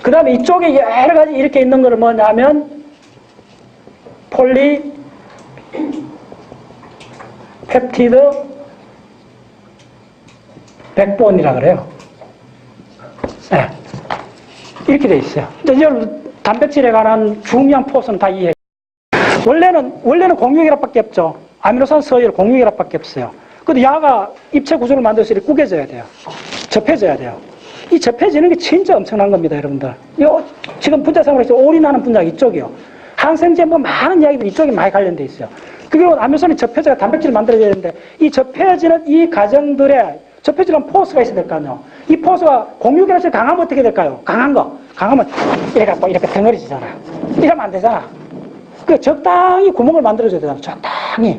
그 다음에 이쪽에 여러 가지 이렇게 있는 거를 뭐냐 하면 폴리 펩티드 백본이라 그래요. 네. 이렇게 돼 있어요. 이제 여러분 단백질에 관한 중요한 포스는 다 이해해요. 원래는 공유결합밖에 없죠. 아미노산 서열 공유결합밖에 없어요. 근데 야가 입체 구조를 만들어서 이렇게 구겨져야 돼요. 접해져야 돼요. 이 접해지는 게 진짜 엄청난 겁니다, 여러분들. 지금 분자상으로 올인하는 분자가 이쪽이요. 항생제 뭐 많은 이야기들이 이쪽에 많이 관련돼 있어요. 그리고 아미노산이 접혀져야 단백질을 만들어야 되는데 이 접혀지는 이 과정들에 접혀지는 포스가 있어야 될 거 아니에요. 이 포스가 공유결합이 강하면 어떻게 될까요? 강하면 이렇게 덩어리지잖아요. 이러면 안 되잖아. 그 적당히 구멍을 만들어줘야 되잖아. 적당히.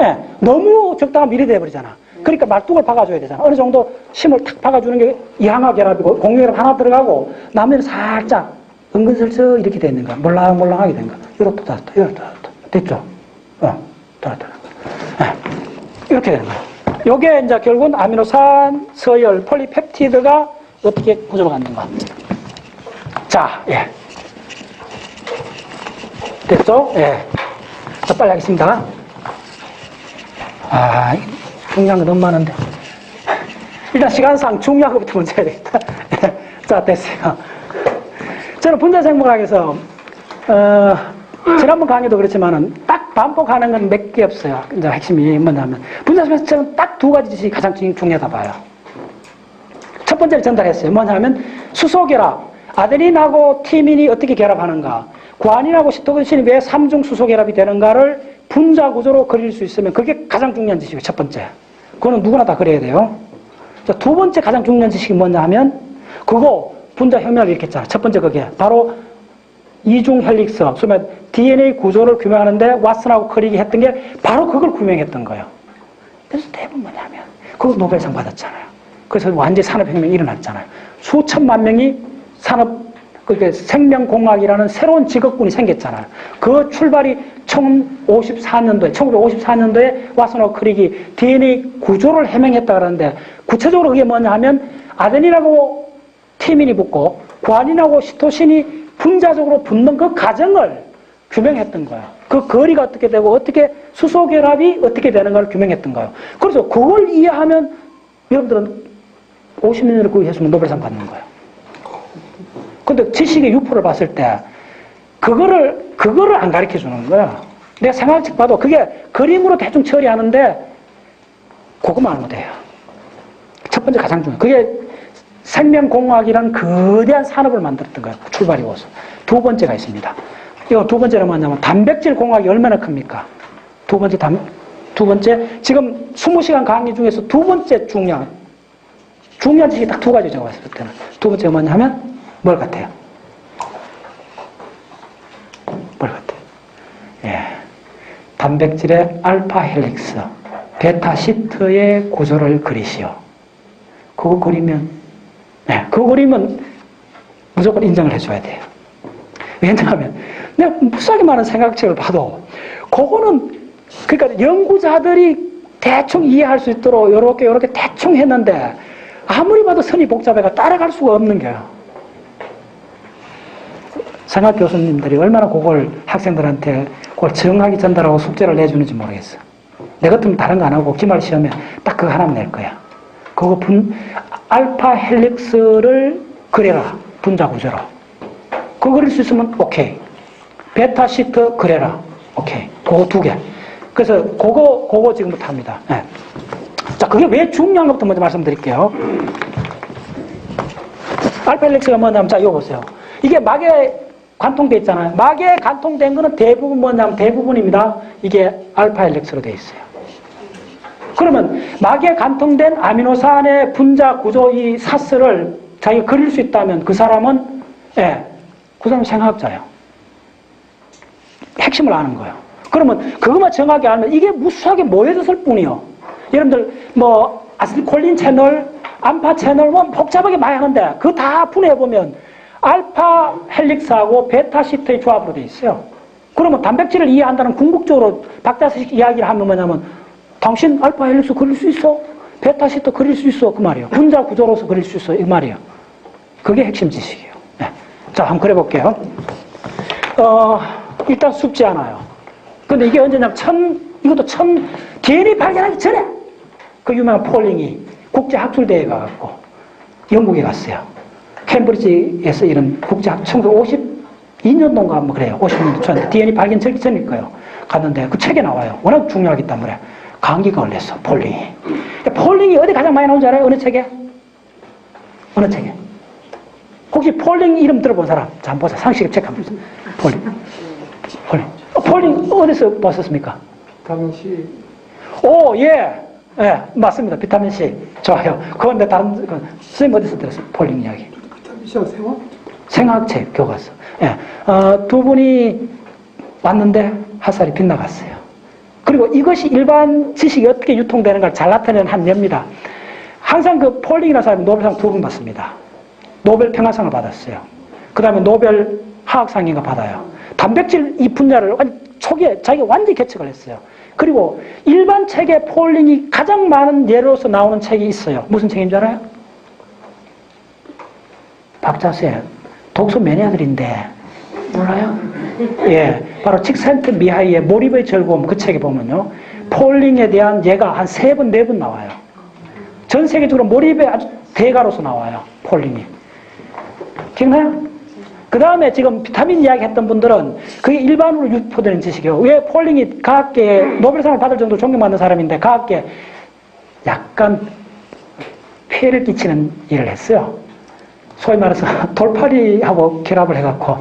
예, 너무 적당한 미리 돼버리잖아. 그러니까 말뚝을 박아줘야 되잖아. 어느 정도 심을 탁 박아주는 게 이항화 결합이고 공유결합 하나 들어가고 나머지는 살짝 은근슬쩍 이렇게 돼 있는 거야. 몰랑몰랑하게 된 거야. 이렇게 닫았다. 이렇게 닫았다. 됐죠? 닫았다. 예, 이렇게 되는 거야. 요게 이제 결국은 아미노산, 서열, 폴리펩티드가 어떻게 구조가 갖는가. 자, 예. 됐죠? 예. 자, 빨리 하겠습니다. 중요한 거 너무 많은데. 일단 시간상 중요한 것부터 먼저 해야 되겠다. 자, 됐어요. 저는 분자생물학에서, 지난번 강의도 그렇지만은 딱 반복하는 건 몇 개 없어요. 이제 핵심이 뭐냐면, 분자생물학에서 저는 딱 두 가지 지식이 가장 중요하다 봐요. 첫 번째를 전달했어요. 뭐냐면, 수소결합. 아데닌하고 티민이 어떻게 결합하는가. 구아닌하고 시토신이 왜 3중 수소결합이 되는가를 분자 구조로 그릴 수 있으면 그게 가장 중요한 지식이에요. 첫 번째. 그거는 누구나 다 그려야 돼요. 자, 두 번째 가장 중요한 지식이 뭐냐 하면 그거 분자 혁명을 일으켰잖아. 첫 번째 그게 바로 이중 헬릭스, 소위 DNA 구조를 규명하는데 왓슨하고 크릭이 했던 게 바로 그걸 규명했던 거예요. 그래서 대부분 뭐냐면 그거 노벨상 받았잖아요. 그래서 완전히 산업혁명이 일어났잖아요. 수천만 명이 그게 생명공학이라는 새로운 직업군이 생겼잖아요. 그 출발이 1954년도에 왓슨하고 크릭이 DNA 구조를 해명했다 그러는데 구체적으로 그게 뭐냐 하면 아데닌하고 티민이 붙고 구아닌하고 시토신이 분자적으로 붙는 그 과정을 규명했던 거예요. 그 거리가 어떻게 되고 어떻게 수소결합이 어떻게 되는 걸 규명했던 거예요. 그래서 그걸 이해하면 여러분들은 50년을 그거 했으면 노벨상 받는 거예요. 근데 지식의 유포를 봤을 때 그거를 안 가르쳐 주는 거야. 내가 생활책 봐도 그게 그림으로 대충 처리하는데 그것만 알면 돼요. 첫 번째 가장 중요해. 그게 생명공학이라는 거대한 산업을 만들었던 거예요. 출발이고서. 두 번째가 있습니다. 이거 두 번째는 뭐냐면 단백질 공학이 얼마나 큽니까? 두 번째 지금 20시간 강의 중에서 두 번째 중요한 지식이 딱 두 가지 제가 봤을 때는. 두 번째가 뭐냐 하면 뭘 같아요? 뭘 같아요? 예. 단백질의 알파 헬릭스, 베타 시트의 구조를 그리시오. 그거 그리면 무조건 인정을 해줘야 돼요. 왜냐하면 내가 무수하게 많은 생각책을 봐도 그거는 그러니까 연구자들이 대충 이해할 수 있도록 요렇게 대충 했는데 아무리 봐도 선이 복잡해가 따라갈 수가 없는 거예요. 생학 교수님들이 얼마나 그걸 학생들한테 그걸 정확히 전달하고 숙제를 내주는지 모르겠어. 내 같으면 다른 거 안 하고 기말 시험에 딱 그거 하나만 낼 거야. 그거 알파 헬릭스를 그려라. 분자 구조로. 그거 그릴 수 있으면 오케이. 베타 시트 그려라. 오케이. 그거 두 개. 그래서 그거 지금부터 합니다. 네. 자, 그게 왜 중요한 것부터 먼저 말씀드릴게요. 알파 헬릭스가 뭐냐면, 자, 이거 보세요. 이게 막에 관통돼 있잖아요. 막에 관통된 거는 대부분 뭐냐면 대부분입니다. 이게 알파 헬릭스로 되어 있어요. 그러면 막에 관통된 아미노산의 분자 구조 이 사스를 자기가 그릴 수 있다면 그 사람은 그 사람은 생화학자예요. 핵심을 아는 거예요. 그러면 그것만 정확히 알면 이게 무수하게 모여졌을 뿐이요. 여러분들 뭐 아세틸콜린 채널, 암파 채널 뭐 복잡하게 많이 하는데 그거 다 분해해보면 알파 헬릭스하고 베타 시트의 조합으로 되어 있어요. 그러면 단백질을 이해한다는 궁극적으로 박자식 이야기를 하면 뭐냐면 당신 알파 헬릭스 그릴 수 있어? 베타 시트 그릴 수 있어? 그 말이에요. 분자 구조로서 그릴 수 있어? 이 말이에요. 그게 핵심 지식이에요. 네. 자, 한번 그려볼게요. 일단 쉽지 않아요. 근데 이게 언제냐면 DNA 발견하기 전에 그 유명한 폴링이 국제학술대회에 가갖고 영국에 갔어요. 캠브리지에서 이런 국제학 1952년도인가 뭐 그래요. 50년도 초인데 DNA 발견 전일 거예요. 갔는데 그 책에 나와요. 워낙 중요하기 때문에 감기가 걸렸어. 폴링이. 폴링이 어디 가장 많이 나온 줄 알아요? 어느 책에? 어느 책에? 혹시 폴링 이름 들어본 사람? 자, 한번 보세요. 상식 책 한번 보세요. 폴링 어디서 봤었습니까? 비타민 C. 오, 예. 예, 맞습니다. 비타민 C. 좋아요. 그건데 다른, 선생님 어디서 들었어요? 폴링 이야기. 비타민 C하고 생화학? 생화학책 교과서. 예. 두 분이 왔는데 화살이 빗나갔어요. 그리고 이것이 일반 지식이 어떻게 유통되는가를 잘 나타내는 한 예입니다. 항상 그 폴링이라는 사람이 노벨상 2번 받습니다. 노벨 평화상을 받았어요. 그 다음에 노벨 화학상인가 받아요. 단백질 이 분야를 초기에 자기가 완전히 개척을 했어요. 그리고 일반 책에 폴링이 가장 많은 예로서 나오는 책이 있어요. 무슨 책인 줄 알아요? 박자세 독서 매니아들인데 몰라요? 예, 바로 칙센트 미하이의 몰입의 즐거움 그 책에 보면요. 폴링에 대한 예가 한 3번, 4번 나와요. 전 세계적으로 몰입의 아주 대가로서 나와요. 폴링이. 기억나요? 그 다음에 지금 비타민 이야기 했던 분들은 그게 일반으로 유포되는 지식이에요. 왜 폴링이 과학계에 노벨상을 받을 정도로 존경받는 사람인데 과학계에 약간 폐해를 끼치는 일을 했어요. 소위 말해서 돌팔이하고 결합을 해갖고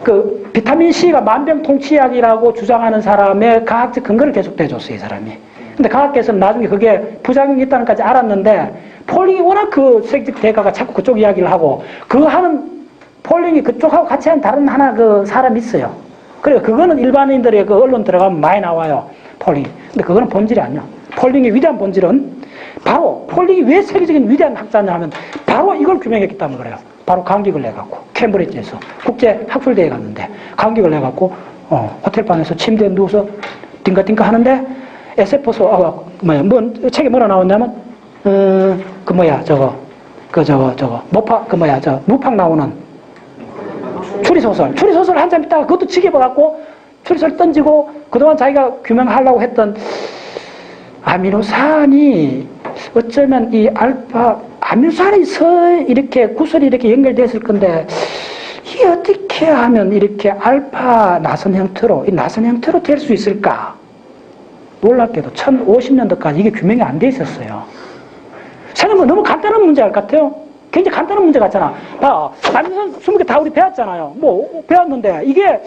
그 비타민C가 만병통치약이라고 주장하는 사람의 과학적 근거를 계속 대줬어요. 이 사람이. 근데 과학계에서는 나중에 그게 부작용이 있다는 까지 알았는데 폴링이 워낙 그 세계적 대가가 자꾸 그쪽 이야기를 하고 그거 하는 폴링이 그쪽하고 같이 한 다른 하나 그 사람이 있어요. 그래요. 그거는 일반인들의 그 언론 들어가면 많이 나와요. 폴링. 근데 그거는 본질이 아니야. 폴링의 위대한 본질은 바로 폴링이 왜 세계적인 위대한 학자냐 하면 바로 이걸 규명했기 때문에 그래요. 바로 감격을 내갖고 캠브리지에서 국제 학술대회 갔는데 감격을 내갖고 호텔방에서 침대에 누워서 띵가띵가 하는데 에세포소 책에 뭐라 나왔냐면 무팍 나오는 추리소설 한참 있다가 그것도 지겨워갖고 추리소설 던지고 그동안 자기가 규명하려고 했던 아미노산이 어쩌면 이 아미노산이 이렇게 구설이 이렇게 연결됐을 건데 이게 어떻게 하면 이렇게 알파 나선 형태로 될 수 있을까? 놀랍게도 1050년도까지 이게 규명이 안 돼 있었어요. 생각해보면 너무 간단한 문제 알 것 같아요. 굉장히 간단한 문제 같잖아. 아미노산 20개 다 우리 배웠잖아요. 배웠는데 이게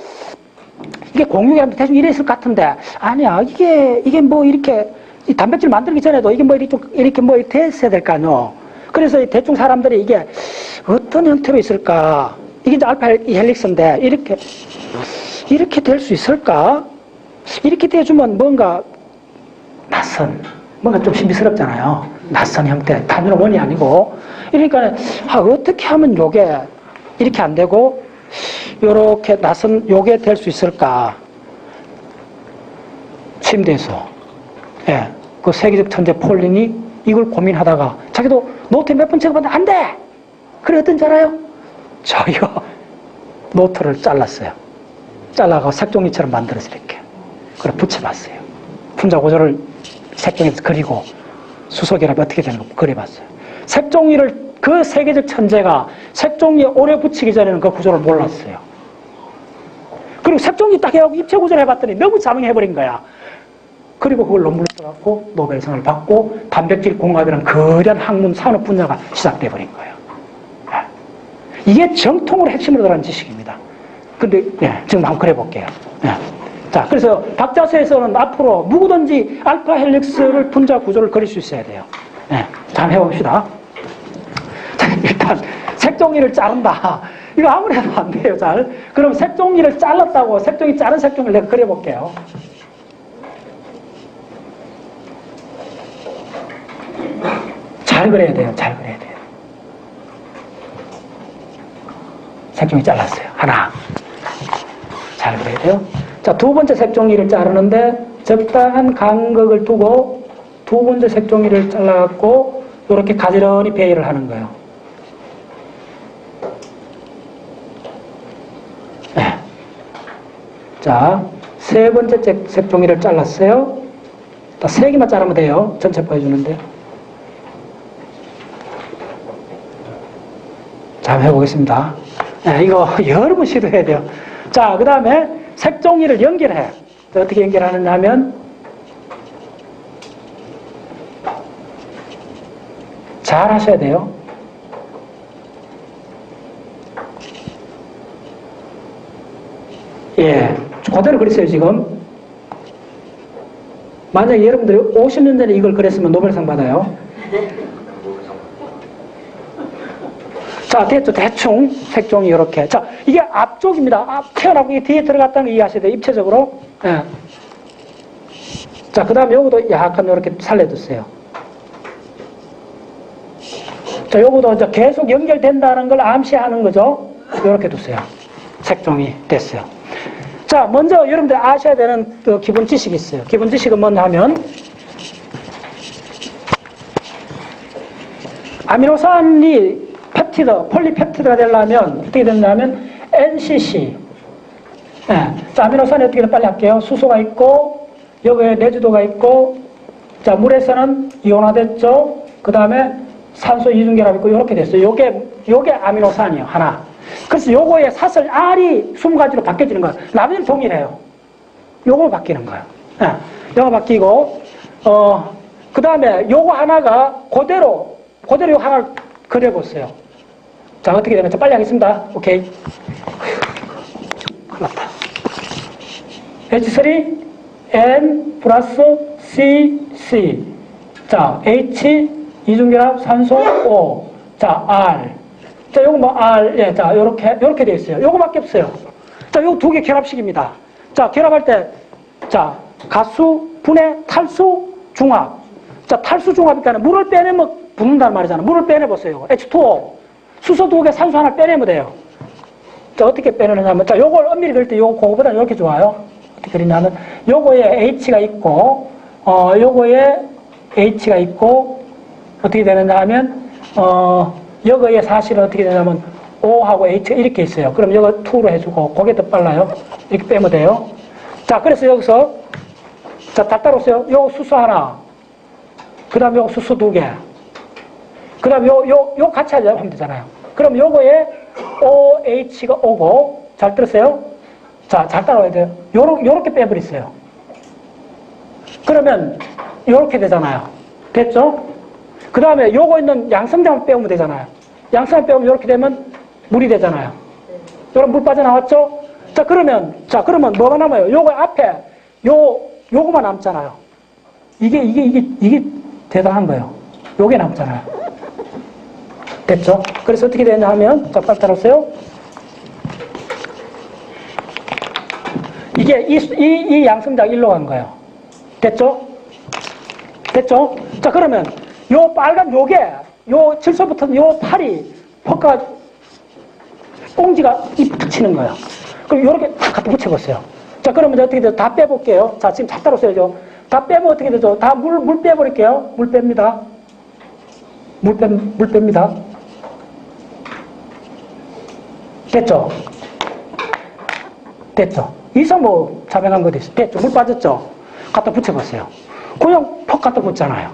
공유하면 대충 이래 있을 것 같은데 아니야. 이게 뭐 이렇게 이 단백질 만들기 전에도 이게 뭐 이렇게 됐어야 될 거 아니요. 그래서 대충 사람들이 이게 어떤 형태로 있을까? 이게 이제 알파 헬릭스인데 이렇게 될 수 있을까? 이렇게 돼주면 뭔가 뭔가 좀 신비스럽잖아요. 낯선 형태, 단순한 원이 아니고. 그러니까 어떻게 하면 요게 이렇게 안 되고 요렇게 요게 될 수 있을까? 침대에서 그 세계적 천재 폴링이 이걸 고민하다가 자기도 노트에 몇 번 적어봤는데 안 돼! 그래 어떤 줄 알아요? 자기가 노트를 잘랐어요. 잘라서 색종이처럼 만들어서 이렇게 그래 붙여봤어요. 분자 구조를 색종이에서 그리고 수소결합이 어떻게 되는 거 그려봤어요. 색종이를 그 세계적 천재가 색종이에 오래 붙이기 전에는 그 구조를 몰랐어요. 그리고 색종이 딱 해갖고 입체 구조를 해봤더니 너무 자명해버린 거야. 그리고 그걸 논문을 써갖고 노벨상을 받고 단백질 공학이라는 거대한 학문 산업 분야가 시작돼버린 거예요. 이게 정통으로 핵심으로 들어가는 지식입니다. 근데 지금 한번 그려볼게요. 자, 그래서 박자서에서는 앞으로 누구든지 알파 헬릭스를 분자 구조를 그릴 수 있어야 돼요. 자, 한번 해봅시다. 자, 일단 색종이를 자른다. 이거 아무리 해도 안 돼요, 잘. 그럼 색종이를 잘랐다고 자른 색종이를 내가 그려볼게요. 잘 그려야 돼요. 잘 그려야 돼요. 색종이 잘랐어요. 하나. 잘 그려야 돼요. 자, 두 번째 색종이를 자르는데 적당한 간격을 두고 두 번째 색종이를 잘라갖고 이렇게 가지런히 배열을 하는 거예요. 자, 세 번째 색종이를 잘랐어요. 딱 3개만 자르면 돼요. 전체 보여주는데. 자, 한번 해보겠습니다. 이거 여러 번 시도해야 돼요. 자, 그 다음에 색종이를 연결해. 어떻게 연결하느냐 하면 잘 하셔야 돼요. 그대로 그렸어요, 지금. 만약에 여러분들이 50년 전에 이걸 그렸으면 노벨상 받아요. 자, 됐죠. 대충 색종이 이렇게. 자, 이게 앞쪽입니다. 태어나고 이게 뒤에 들어갔다는 거 이해하셔야 돼요. 입체적으로. 예. 자, 그 다음에 요거도 약간 이렇게 살려두세요. 자, 요거도 이제 계속 연결된다는 걸 암시하는 거죠. 이렇게 두세요. 색종이 됐어요. 자, 먼저 여러분들 아셔야 되는 그 기본 지식이 있어요. 기본 지식은 뭐냐 하면, 아미노산이 펩티드, 폴리펩티드가 되려면 어떻게 되냐면 NCC. 예. 자, 아미노산이 어떻게 빨리 할게요. 수소가 있고, 여기에 내주도가 있고, 자, 물에서는 이온화됐죠. 그 다음에 산소 이중결합 있고, 이렇게 됐어요. 요게 아미노산이에요. 하나. 그래서 요거의 사슬 R이 20가지로 바뀌어지는 거예요. 나머지는 동일해요. 요거 바뀌는 거예요. 예. 요거 바뀌고, 그 다음에 요거 하나가 그대로 요 하나를 그려보세요. 자, 어떻게 되면 빨리 하겠습니다. 오케이. 큰일 났다. H3N 플러스 CC. 자, H 이중결합 산소 O. 자, R. 자, 요거 뭐 R. 예, 자, 요렇게 되어 있어요. 요거밖에 없어요. 자, 요거 두 개 결합식입니다. 자, 결합할 때, 자, 가수, 분해, 탈수, 중합. 자, 탈수 중합이니까 물을 빼내면 붙는단 말이잖아. 물을 빼내보세요. H2O. 수소 두 개, 산소 하나 빼내면 돼요. 자, 어떻게 빼내느냐면, 자, 요걸 엄밀히 그릴 때 요거 그거보다 이렇게 좋아요. 어떻게 그리냐면, 요거에 H가 있고, 요거에 H가 있고, 어떻게 되느냐 하면, 여거에 사실은 어떻게 되냐면, O하고 H가 이렇게 있어요. 그럼 요거 2로 해주고, 그게 더 빨라요. 이렇게 빼면 돼요. 자, 그래서 여기서, 자, 다 따라오세요. 요 수소 하나. 그 다음에 요 수소 두 개. 그 다음에 요 같이 하면 되잖아요. 그럼 요거에 OH가 오고, 잘 들었어요? 자, 잘 따라와야 돼요. 요렇게 빼버리세요. 그러면, 요렇게 되잖아요. 됐죠? 그 다음에 요거 있는 양성장을 빼면 되잖아요. 양성장 빼면 요렇게 되면 물이 되잖아요. 요런 물 빠져나왔죠? 자, 그러면 뭐가 남아요? 요거 앞에, 요거만 남잖아요. 이게 대단한 거예요. 요게 남잖아요. 됐죠? 그래서 어떻게 되냐 하면, 자, 빨리 따라오세요. 이게 이 양성장 일로 간 거예요. 됐죠? 됐죠? 자, 그러면 요 빨간 요 질소부터 요 팔이 퍼가 꽁지가 이 붙이는 거예요. 그럼 요렇게 다 갖다 붙여보세요. 자, 그러면 어떻게 돼요? 다 빼볼게요. 자, 지금 다 따라오세요. 다 빼면 어떻게 되죠? 다 물 빼버릴게요. 물 뺍니다. 물 뺍니다. 됐죠? 됐죠? 이상 뭐 자명한 거 됐어. 됐죠? 물 빠졌죠? 갖다 붙여보세요. 그냥 퍽 갖다 붙잖아요.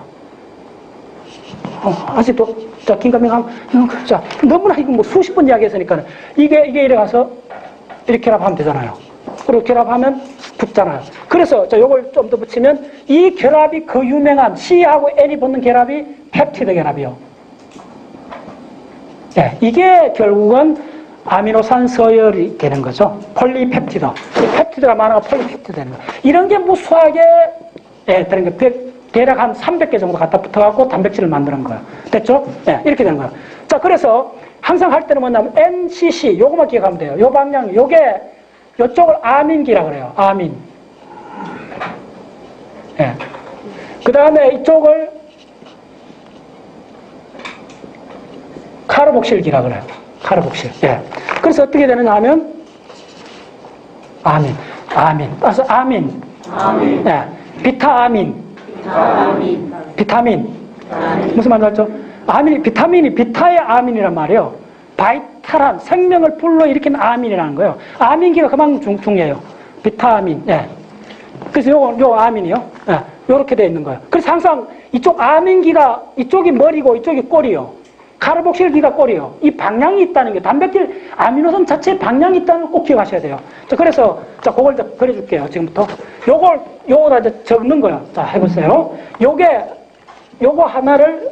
아직도, 자, 긴가민가, 자, 너무나 이거 뭐 수십 번 이야기했으니까 이게 이래 가서 이렇게 결합하면 되잖아요. 그리고 결합하면 붙잖아요. 그래서, 자, 요걸 좀 더 붙이면 이 결합이 그 유명한 C하고 N이 붙는 결합이 펩티드 결합이요. 네, 이게 결국은 아미노산 서열이 되는 거죠. 폴리펩티드. 펩티드가 많아가 폴리펩티드 되는 거. 이런 게 무수하게, 되는 거. 대략 한 300개 정도 갖다 붙어갖고 단백질을 만드는 거예요. 됐죠? 네, 이렇게 되는 거예요. 자, 그래서 항상 할 때는 뭐냐면 NCC, 요거만 기억하면 돼요. 요 방향, 요쪽을 아민기라 그래요. 아민. 예. 그 다음에 이쪽을 카르복실기라 그래요. 카르복실. 예. 그래서 어떻게 되느냐 하면, 아민. 그래서 아민. 예. 비타아민. 비타민. 무슨 말인지 알죠? 비타민이 비타의 아민이란 말이에요. 바이탈한 생명을 불러일으키는 아민이라는 거예요. 아민기가 그만큼 중요해요. 비타민. 예. 그래서 요 아민이요. 예. 요렇게 되어 있는 거예요. 그래서 항상 이쪽 아민기가 이쪽이 머리고 이쪽이 꼬리요. 카르복실기가 꼬리요. 이 방향이 있다는 게 단백질 아미노산 자체에 방향이 있다는 걸 꼭 기억하셔야 돼요. 자, 그래서 자, 그걸 그려줄게요. 지금부터 요거다 이제 적는 거예요. 자, 해보세요. 요거 하나를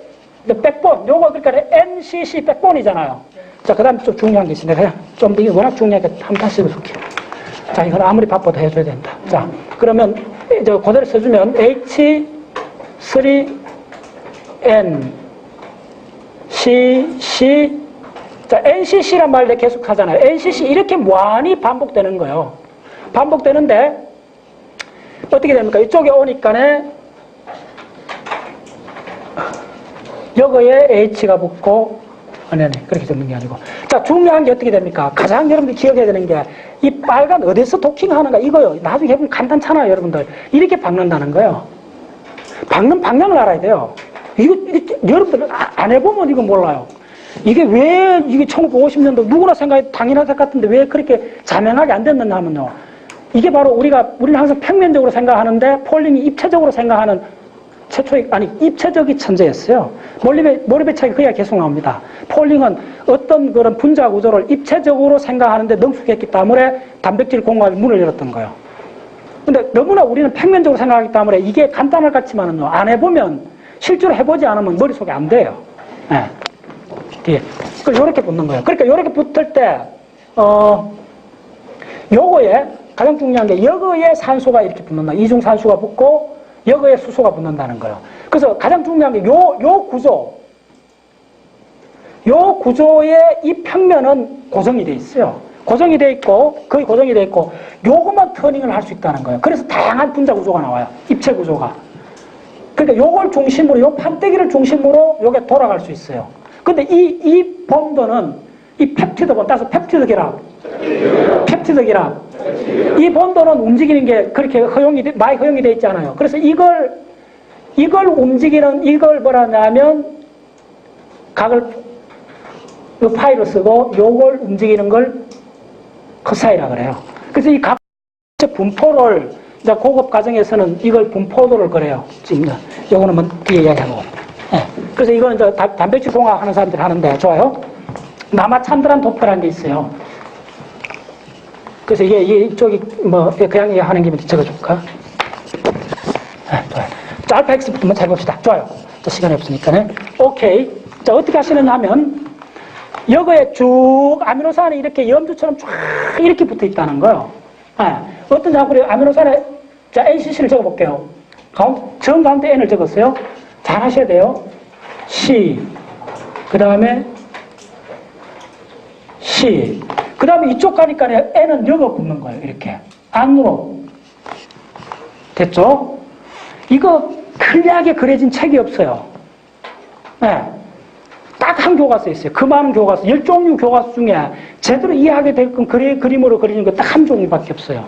백본, 요거 그러니까 NCC 백본이잖아요. 자, 그 다음에 좀 중요한 게 있습니다. 그냥 좀 이게 워낙 중요하니까 한번 다시 해볼게요. 자, 이건 아무리 바빠도 해줘야 된다. 자, 그러면 이제 그대로 써주면 H3N CC 자, NCC란 말을 계속 하잖아요. NCC 이렇게 무한히 반복되는 거예요. 반복되는데, 어떻게 됩니까? 이쪽에 오니까네, 여기에 H가 붙고, 아니, 그렇게 되는 게 아니고. 자, 중요한 게 어떻게 됩니까? 가장 여러분들이 기억해야 되는 게, 이 빨간 어디서 도킹하는가 이거요. 나중에 해보면 간단찮아요, 여러분들. 이렇게 박는다는 거예요. 박는 방향을 알아야 돼요. 이거 여러분들 안 해보면 이거 몰라요. 이게 왜, 이게 1950년도 누구나 생각해도 당연한 것 같은데 왜 그렇게 자명하게 안 됐느냐 하면요. 이게 바로 우리는 항상 평면적으로 생각하는데, 폴링이 입체적으로 생각하는 최초의, 입체적인 천재였어요. 몰리베 책이 그야 계속 나옵니다. 폴링은 어떤 그런 분자 구조를 입체적으로 생각하는데 능숙했기 때문에 단백질 공학의 문을 열었던 거예요. 근데 너무나 우리는 평면적으로 생각하기 때문에 이게 간단할 것 같지만은요, 안 해보면, 실제로 해보지 않으면 머릿속에 안 돼요. 예. 예. 그걸 요렇게 붙는 거예요. 그러니까 요렇게 붙을 때, 요거에, 가장 중요한 게, 여기에 산소가 이렇게 붙는다. 이중산소가 붙고, 여기에 수소가 붙는다는 거예요. 그래서 가장 중요한 게, 요 구조의 이 평면은 고정이 돼 있어요. 고정이 돼 있고, 거의 고정이 돼 있고, 요것만 터닝을 할 수 있다는 거예요. 그래서 다양한 분자 구조가 나와요. 입체 구조가. 그러니까 요걸 중심으로, 요 판때기를 중심으로 요게 돌아갈 수 있어요. 근데 이 본도는, 이 펩티드 본, 따라서 펩티드 결합. 이 본도는 움직이는 게 그렇게 많이 허용이 돼 있잖아요. 그래서 이걸 움직이는, 이걸 뭐라 하냐면, 요 파이를 쓰고, 요걸 움직이는 걸 커사이라 그래요. 그래서 이 각 분포를, 이제 고급 과정에서는 이걸 분포도를 그래요. 지금, 요거는 뭐 뒤에 이야기하고. 예. 그래서 이거는 이제 단백질 공학 하는 사람들이 하는데, 좋아요. 남아찬드란 도표라는 게 있어요. 그래서 이쪽이 뭐, 그냥 하는 김에 적어줄까? 예, 좋아요. 자, 알파 X부터 한번 잘 봅시다. 좋아요. 자, 시간이 없으니까는. 오케이. 자, 어떻게 하시느냐 하면, 여기에 쭉 아미노산이 이렇게 염주처럼 쫙 이렇게 붙어 있다는 거예요. 예. 어떤 작업을 아미노산에, 자, NCC를 적어볼게요. 정가운데 N을 적었어요. 잘 하셔야 돼요. C. 그 다음에 C. 그 다음에 이쪽 가니까 N은 여기 붙는 거예요. 이렇게. 안으로. 됐죠? 이거 클리어하게 그려진 책이 없어요. 네. 딱 한 교과서에 있어요. 그 많은 교과서, 10종류 교과서 중에 제대로 이해하게 될 건 그림으로 그리는 거 딱 한 종류밖에 없어요.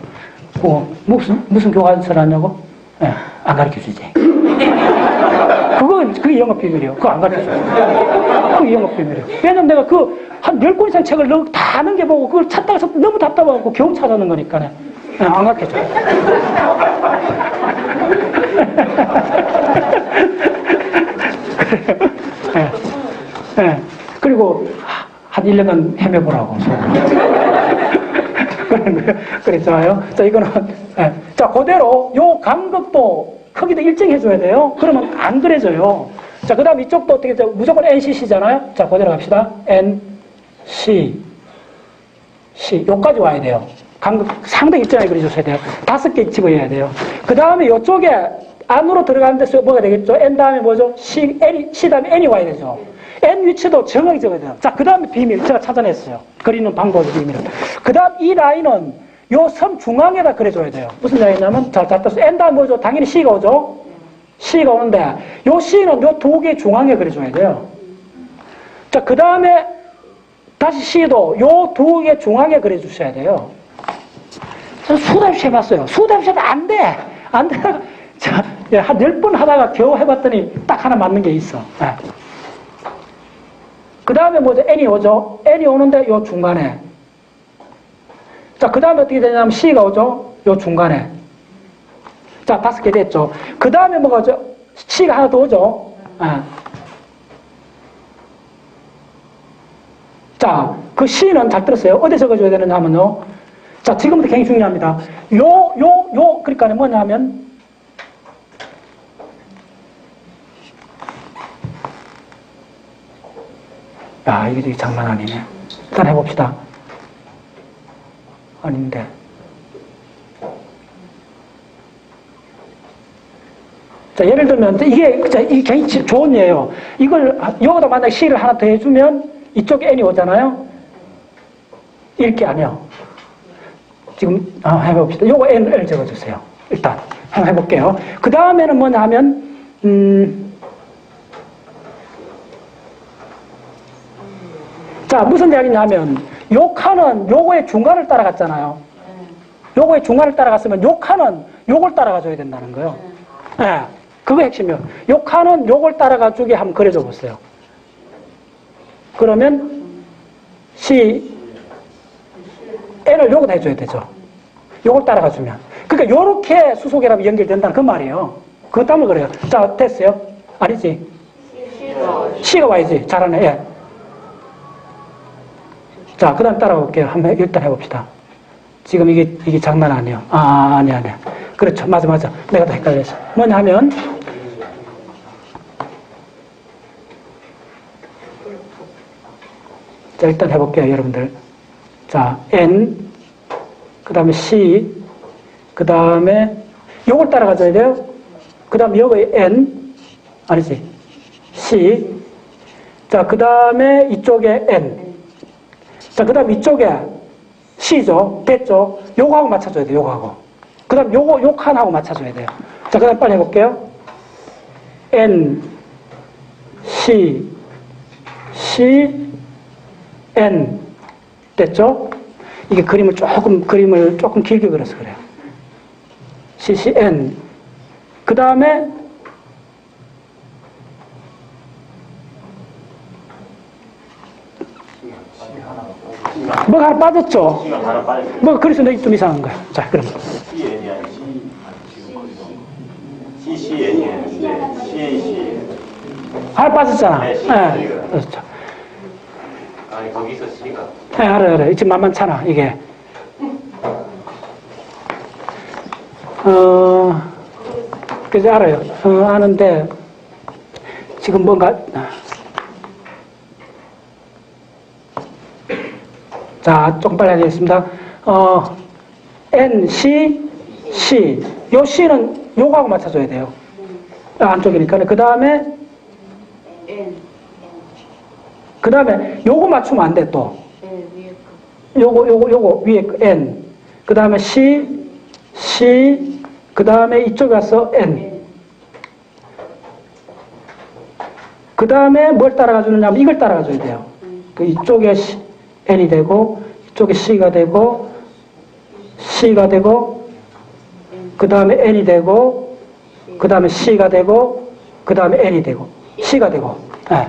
무슨 교과서라냐고? 네. 안 가르쳐 주지. 그게 영업 비밀이에요. 그거 안 가르쳐 줘요. 그게 영업 비밀이에요. 왜냐면 내가 한 10권 이상 책을 다 넘겨보고 그걸 찾다가 너무 답답하고 겨우 찾아는 거니까. 네. 안 가르쳐 줘요. 네. 네. 그리고 한 1년간 헤매보라고. 그래, 좋아요. 자, 이거는, 네. 자, 그대로 요 간극도 크기도 일정해줘야 돼요. 그러면 안 그려져요. 자, 그 다음 이쪽도 어떻게, 무조건 NCC잖아요. 자, 그대로 갑시다. NC. 요까지 와야 돼요. 간극 상당히 일정하게 그려주셔야 돼요. 5개 집어야 돼요. 그 다음에 요쪽에 안으로 들어가는 데서 뭐가 되겠죠? N 다음에 뭐죠? C 다음에 N이 와야 되죠. N 위치도 정확히 적어야 돼요. 자, 그 다음에 비밀. 제가 찾아냈어요. 그리는 방법의 비밀을. 그 다음 이 라인은 요 섬 중앙에다 그려줘야 돼요. 무슨 라인이냐면, 자, N 다음 뭐죠? 당연히 C가 오죠? C가 오는데, 요 C는 요 두 개 중앙에 그려줘야 돼요. 자, 그 다음에 다시 C도 요 두 개 중앙에 그려주셔야 돼요. 수다없이 해봤어요. 수다없이 해도 안 돼. 안 돼. 자, 한 10번 하다가 겨우 해봤더니 딱 하나 맞는 게 있어. 네. 그 다음에 뭐죠? N이 오죠? N이 오는데 요 중간에. 자, 그 다음에 어떻게 되냐면 C가 오죠? 요 중간에. 자, 5개 됐죠? 그 다음에 뭐가 오죠? C가 하나 더 오죠? 네. 자, 그 C는 잘 들었어요. 어디 적어줘야 되느냐 하면요. 자, 지금부터 굉장히 중요합니다. 그러니까 뭐냐면, 야, 이게 장난 아니네. 일단 해봅시다. 아닌데. 자, 예를 들면, 이게 굉장히 좋은 예예요. 이걸, 여기다 만약에 C를 하나 더 해주면, 이쪽에 n이 오잖아요. 이렇게 아니요. 지금 해봅시다. 요거 n을 적어주세요. 일단 한번 해볼게요. 그 다음에는 뭐냐 하면 자, 무슨 이야기냐 하면 요 칸은 요거의 중간을 따라갔잖아요. 요거의 중간을 따라갔으면 요 칸은 요걸 따라가줘야 된다는 거예요. 네, 그거 핵심이에요. 요 칸은 요걸 따라가주게 한번 그려줘 보세요. 그러면 n을 요거다 해줘야 되죠. 요걸 따라가주면. 그러니까 요렇게 수소결합이 연결된다는 그 말이에요. 그것 때문에 그래요. 자, 됐어요? 아니지? C가 와야지. 잘하네. 예. 자, 그 다음 따라볼게요. 한번 일단 해봅시다. 지금 이게 장난 아니에요. 아니야. 그렇죠. 맞아. 내가 더 헷갈렸어. 뭐냐 하면, 자, 일단 해볼게요, 여러분들. 자, N, 그 다음에 C, 그 다음에 요걸 따라가줘야 돼요. 그 다음에 여기 N, 아니지. C. 자, 그 다음에 이쪽에 N. 자, 그 다음 이쪽에 C죠. 됐죠? 요거하고 맞춰줘야 돼요, 요거하고. 그 다음 요 칸하고 맞춰줘야 돼요. 자, 그 다음 빨리 해볼게요. N, C, N. 됐죠? 이게 그림을 조금 길게 그려서 그래요. CCN. 그 다음에 뭐가 하나 빠졌죠? 뭐 그래서 내가 좀 이상한 거야. 자, 그럼 CN이 아니지. CCN이 아닌데 CAC. 하나 빠졌잖아. 네, C. 그렇죠. 아니 거기서 C가. 네, 알아. 지금 만만찮아, 이게. 그래서 알아요. 아는데, 지금 뭔가, 자, 조금 빨리 하겠습니다. N, C, C. 요 C는 요거하고 맞춰줘야 돼요. 안쪽이니까. 그 다음에, 그 다음에 요거 맞추면 안 돼, 또. 요거 위에 N. 그 다음에 C, 그 다음에 이쪽에 와서 N. 그 다음에 뭘 따라가주느냐 하면 이걸 따라가줘야 돼요. 그 이쪽에 N이 되고, 이쪽에 C가 되고, C가 되고, 그 다음에 N이 되고, 그 다음에 C가 되고, 그 다음에 N이 되고, C가 되고. 네.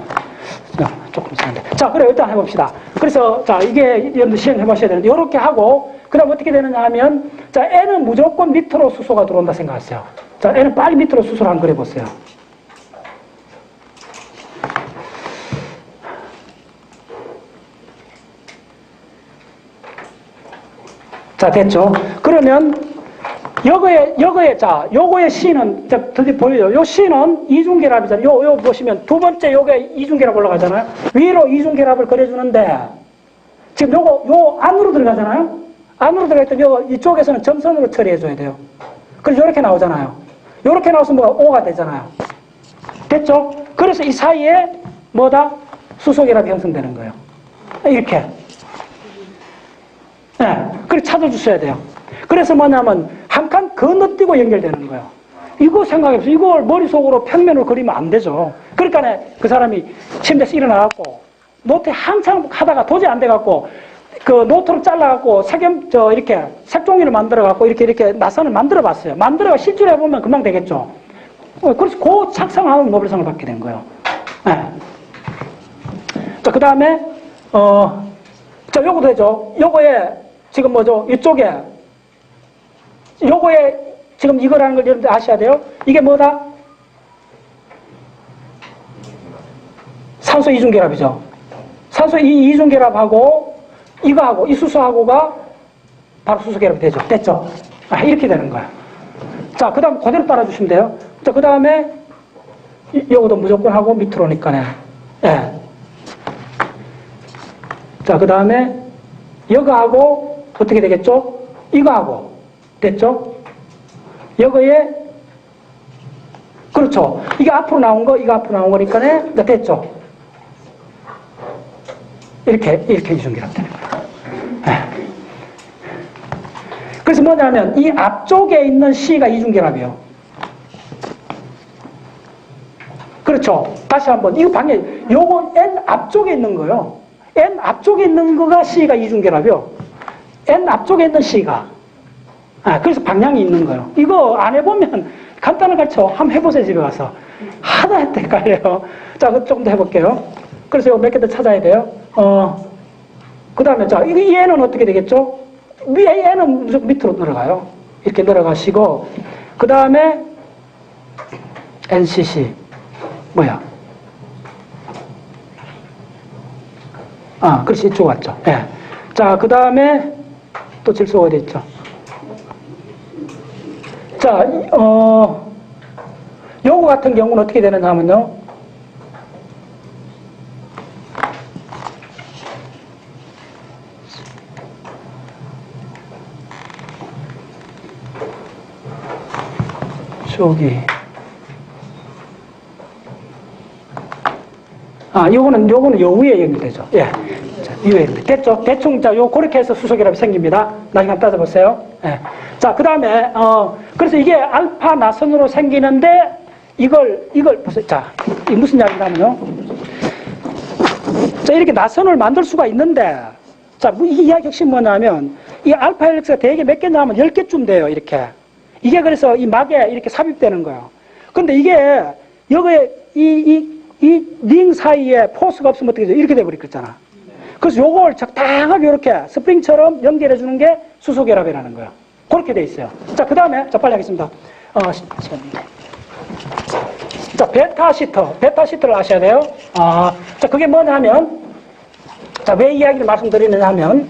조금 이상한데. 자, 그래, 일단 해봅시다. 그래서, 자, 이게 여러분들 시험 해보셔야 되는데, 이렇게 하고, 그 다음 어떻게 되느냐 하면, 자, N은 무조건 밑으로 수소가 들어온다 생각하세요. 자, N은 빨리 밑으로 수소를 한번 그려보세요. 자, 됐죠? 그러면, 요거의 C는, 드디어 보여요. 요 C는 이중결합이잖아요. 요 보시면 두 번째 요게 이중결합 올라가잖아요. 위로 이중결합을 그려주는데, 지금 요 안으로 들어가잖아요. 안으로 들어갈 때 이쪽에서는 점선으로 처리해줘야 돼요. 그래서 요렇게 나오잖아요. 요렇게 나와서 뭐가 O가 되잖아요. 됐죠? 그래서 이 사이에 뭐다? 수소결합이 형성되는 거예요. 이렇게. 네. 그래 찾아주셔야 돼요. 그래서 뭐냐면 한 칸 건너뛰고 연결되는 거예요. 이거 생각해보세요. 이걸 머릿속으로 평면으로 그리면 안 되죠. 그러니까 그 사람이 침대에서 일어나갖고 노트 한참 하다가 도저히 안 돼갖고 그 노트로 잘라갖고 이렇게 색종이를 만들어갖고 이렇게 나선을 만들어봤어요. 만들어가 실제로 해보면 금방 되겠죠. 그래서 그 작성하면 노벨상을 받게 된 거예요. 네. 자, 그 다음에 자, 요거 되죠. 요거에 지금 뭐죠? 이쪽에 요거에 지금 이거라는 걸 여러분들 아셔야 돼요. 이게 뭐다? 산소 이중결합이죠. 산소 이중결합하고 이거하고 이 수소하고가 바로 수소결합이 되죠. 됐죠? 이렇게 되는 거야. 자, 그 다음 그대로 따라주시면 돼요. 자, 그 다음에 요거도 무조건 하고 밑으로 오니까네. 예. 자, 그 다음에 이거하고 어떻게 되겠죠? 이거하고 됐죠? 이거에 그렇죠. 이게 앞으로 나온 거, 이거 앞으로 나온 거니까네. 됐죠? 이렇게 이중결합 되는 거예요. 예. 그래서 뭐냐면 이 앞쪽에 있는 C가 이중결합이에요. 그렇죠. 다시 한번 이거 방향 요거 N 앞쪽에 있는 거요. N 앞쪽에 있는 거가 C가 이중결합이요. N 앞쪽에 있는 C가. 그래서 방향이 있는 거예요. 이거 안 해보면 간단한 가르쳐. 한번 해보세요, 집에 가서. 하도 헷갈려요. 자, 조금 더 해볼게요. 그래서 이거 몇 개 더 찾아야 돼요. 그 다음에, 자, 이 N은 어떻게 되겠죠? N은 무조건 밑으로 내려가요. 이렇게 내려가시고, 그 다음에 NCC. 뭐야? 그렇지. 이쪽 왔죠. 예. 자, 그 다음에 또 질소가 어디 있죠? 자, 요거 같은 경우는 어떻게 되느냐 하면요. 저기. 요거는 요 위에 연결되죠. 예. 자, 위에 연결. 됐죠? 대충, 자, 그렇게 해서 수소결합이 생깁니다. 나중에 한번 따져보세요. 예. 자, 그 다음에, 그래서 이게 알파 나선으로 생기는데, 이걸 보세요. 자, 이 무슨 이야기냐면요. 자, 이렇게 나선을 만들 수가 있는데, 자, 이 이야기 핵심 뭐냐면, 이 알파 헬릭스가 대개 몇 개냐 하면 10개쯤 돼요, 이렇게. 이게 그래서 이 막에 이렇게 삽입되는 거예요. 근데 이게, 여기에 이 링 사이에 포스가 없으면 어떻게 되죠? 이렇게 돼버리겠잖아. 그래서 요걸 적당하게 이렇게 스프링처럼 연결해 주는 게 수소결합이라는 거예요. 그렇게 돼 있어요. 자, 그 다음에, 자, 빨리 하겠습니다. 자, 베타시터를 아셔야 돼요. 자, 그게 뭐냐면, 자, 왜 이야기를 말씀드리느냐 하면,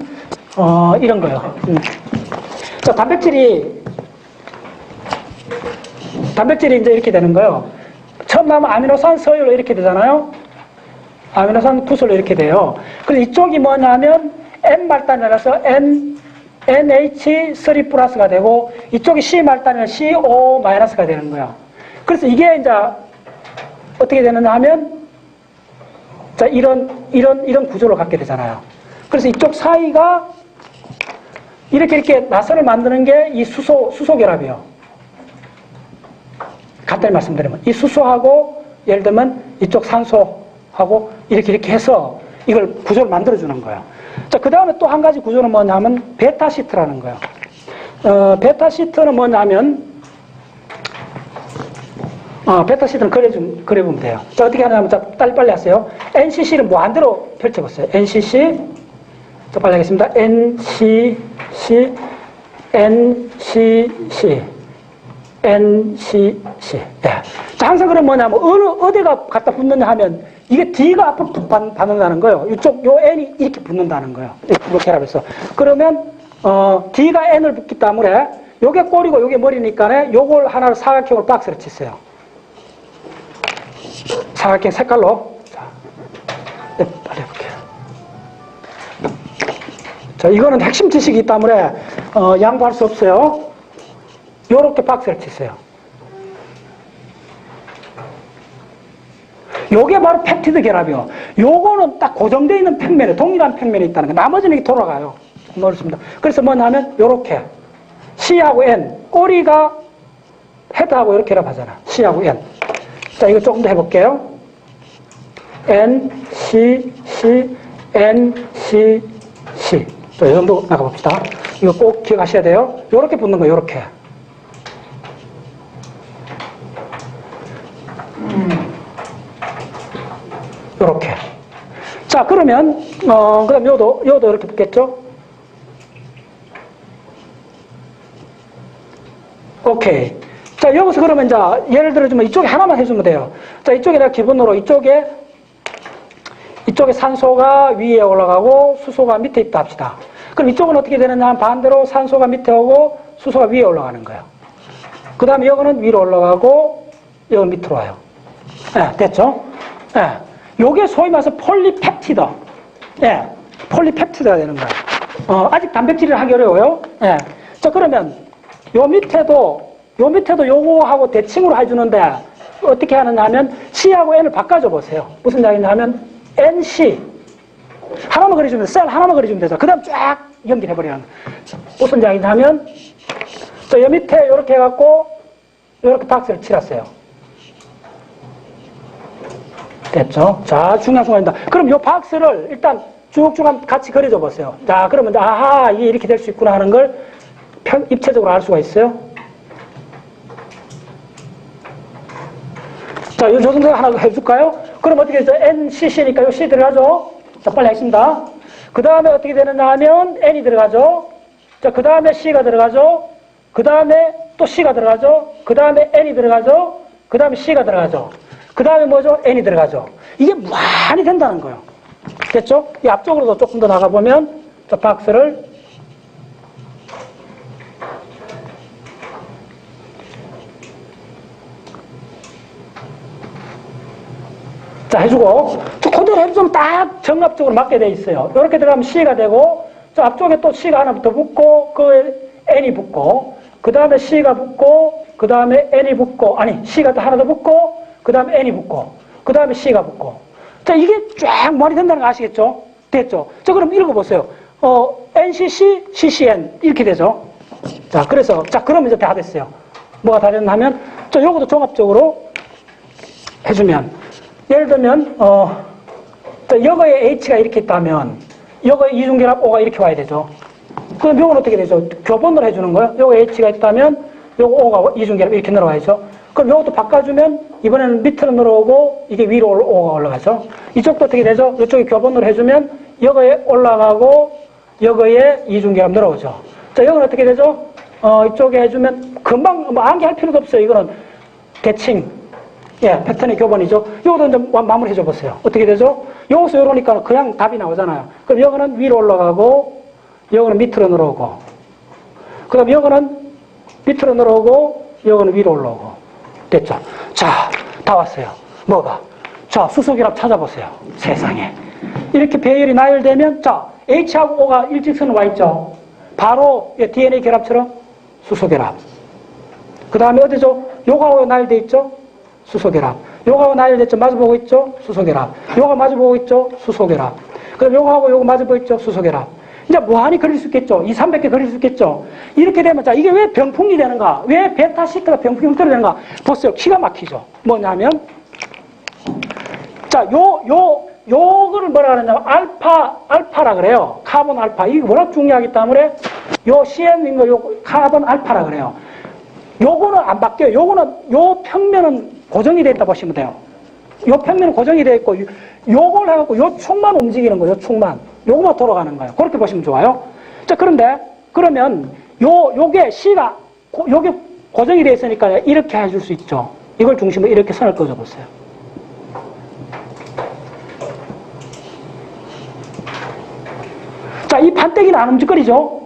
이런 거예요. 자, 단백질이 이제 이렇게 되는 거예요. 처음 나오면 아미노산 서열로 이렇게 되잖아요. 아미노산 구슬로 이렇게 돼요. 그래서 이쪽이 뭐냐면 N-말단이라서 NH3 플러스가 되고 이쪽이 C-말단이라서 CO 마이너스가 되는 거예요. 그래서 이게 이제 어떻게 되느냐 하면 자, 이런 구조를 갖게 되잖아요. 그래서 이쪽 사이가 이렇게 나선을 만드는 게 이 수소결합이에요. 간단히 말씀드리면 이 수소하고 예를 들면 이쪽 산소하고 이렇게 해서 이걸 구조를 만들어주는 거예요. 자, 그 다음에 또 한 가지 구조는 뭐냐면 베타시트라는 거예요. 베타시트는 뭐냐면 베타시트는 그려보면 돼요. 자, 어떻게 하냐면 자, 빨리 하세요. NCC는 무한대로 펼쳐보세요. NCC 자, 빨리 하겠습니다. NCC 예. 자, 항상 그럼 뭐냐면, 어디가 갖다 붙느냐 하면, 이게 D가 앞으로 받는다는 거예요. 이쪽, 요 N이 이렇게 붙는다는 거예요. 이렇게 해서. 그러면, D가 N을 붙기 때문에, 요게 꼬리고 요게 머리니까, 요걸 하나를 사각형으로 박스를 치세요. 사각형 색깔로. 자, 네, 빨리 해볼게요. 자, 이거는 핵심 지식이기 때문에, 양보할 수 없어요. 요렇게 박스를 치세요. 요게 바로 펩티드 결합이요. 요거는 딱 고정되어 있는 평면에, 동일한 평면에 있다는 거. 나머지는 이렇게 돌아가요. 그렇습니다. 그래서 뭐냐면, 요렇게. C하고 N. 꼬리가 헤드하고 이렇게 결합하잖아. C하고 N. 자, 이거 조금 더 해볼게요. N, C, C, N, C, C. 자, 이 정도 나가봅시다. 이거 꼭 기억하셔야 돼요. 요렇게 붙는 거예요, 요렇게. 요렇게. 자, 그러면, 그 다음 요도 이렇게 붙겠죠? 오케이. 자, 여기서 그러면 이제, 예를 들어주면 이쪽에 하나만 해주면 돼요. 자, 이쪽에 내가 기본으로 이쪽에 산소가 위에 올라가고 수소가 밑에 있다 합시다. 그럼 이쪽은 어떻게 되느냐 하면 반대로 산소가 밑에 오고 수소가 위에 올라가는 거예요. 그 다음에 여기는 위로 올라가고, 여기 밑으로 와요. 예, 됐죠? 예. 요게 소위 말해서 폴리펩티드. 예. 폴리펩티드가 되는 거예요. 아직 단백질을 하기 어려워요. 예. 자, 그러면, 요 밑에도 요거하고 대칭으로 해주는데, 어떻게 하느냐 하면, C하고 N을 바꿔줘 보세요. 무슨 이야기냐 하면, NC 하나만 그려주면 셀 하나만 그려주면 되죠. 그 다음 쫙 연결해버리는 무슨 이야기냐 하면 저 밑에 이렇게 해갖고 이렇게 박스를 칠했어요. 됐죠? 자, 중요한 순간입니다. 그럼 이 박스를 일단 쭉쭉 같이 그려줘 보세요. 자, 그러면 아하, 이게 이렇게 될 수 있구나 하는 걸 입체적으로 알 수가 있어요. 자, 요 조정도 하나 해줄까요? 그럼 어떻게 되죠? NCC니까 요 C 들어가죠? 자, 빨리 하겠습니다. 그 다음에 어떻게 되느냐 하면 N이 들어가죠? 자, 그 다음에 C가 들어가죠? 그 다음에 또 C가 들어가죠? 그 다음에 N이 들어가죠? 그 다음에 C가 들어가죠? 그 다음에 뭐죠? N이 들어가죠? 이게 많이 된다는 거예요. 됐죠? 이 앞쪽으로도 조금 더 나가보면, 저 박스를 자, 해주고, 저 그대로 해주면 딱 정합적으로 맞게 돼 있어요. 이렇게 들어가면 C가 되고, 저 앞쪽에 또 C가 하나 더 붙고, 그 N이 붙고, 그 다음에 C가 붙고, 그 다음에 N이 붙고, 아니, C가 또 하나 더 붙고, 그 다음에 N이 붙고, 그 다음에 C가 붙고. 자, 이게 쫙 많이 된다는 거 아시겠죠? 됐죠? 자, 그럼 읽어보세요. NCC, CCN, 이렇게 되죠? 자, 그래서, 자, 그러면 이제 다 됐어요. 뭐가 다 됐나 하면, 저 요것도 종합적으로 해주면, 예를 들면, 여거에 H가 이렇게 있다면, 여거에 이중결합 O가 이렇게 와야 되죠. 그럼 요건 어떻게 되죠? 교본으로 해주는 거예요. 요거 H가 있다면, 요거 O가 이중결합 이렇게 늘어와야죠. 그럼 요것도 바꿔주면, 이번에는 밑으로 늘어오고, 이게 위로 O가 올라가죠. 이쪽도 어떻게 되죠? 이쪽에 교본으로 해주면, 여거에 올라가고, 여거에 이중결합 늘어오죠. 자, 여기는 어떻게 되죠? 이쪽에 해주면, 금방, 뭐, 암기할 필요도 없어요. 이거는 대칭. 예, 패턴의 교본이죠. 요것도 이제 마무리 해줘 보세요. 어떻게 되죠? 요것도 요러니까 그냥 답이 나오잖아요. 그럼 요거는 위로 올라가고, 요거는 밑으로 늘어오고, 그 다음 요거는 밑으로 늘어오고, 요거는 위로 올라오고. 됐죠? 자, 다 왔어요. 뭐가? 자, 수소결합 찾아보세요. 세상에. 이렇게 배열이 나열되면, 자, H하고 O가 일직선으로 와 있죠? 바로 DNA 결합처럼 수소결합. 그 다음에 어디죠? 요거하고 나열돼 있죠? 수소결합. 요거하고 나열됐죠? 마주보고 있죠? 수소결합. 요거 마주보고 있죠? 수소결합. 그럼 요거하고 요거 마주보고 있죠? 수소결합. 이제 무한히 그릴 수 있겠죠? 2, 300개 그릴 수 있겠죠? 이렇게 되면, 자, 이게 왜 병풍이 되는가? 왜 베타 시트가 병풍 형태로 되는가? 보세요. 기가 막히죠? 뭐냐면, 자, 요거를 뭐라 그러냐면, 알파라 그래요. 카본 알파. 이게 워낙 중요하기 때문에, 요 CN인 거, 요 카본 알파라 그래요. 요거는 안 바뀌어요. 요거는, 요 평면은 고정이 되어 있다 보시면 돼요. 요 평면은 고정이 되어 있고, 요걸 해갖고 요 축만 움직이는 거예요. 요 축만. 요거만 돌아가는 거예요. 그렇게 보시면 좋아요. 자, 그러면, 요게 C가, 요게 고정이 되어 있으니까 이렇게 해줄 수 있죠. 이걸 중심으로 이렇게 선을 그어줘보세요. 자, 이 판때기는 안 움직거리죠?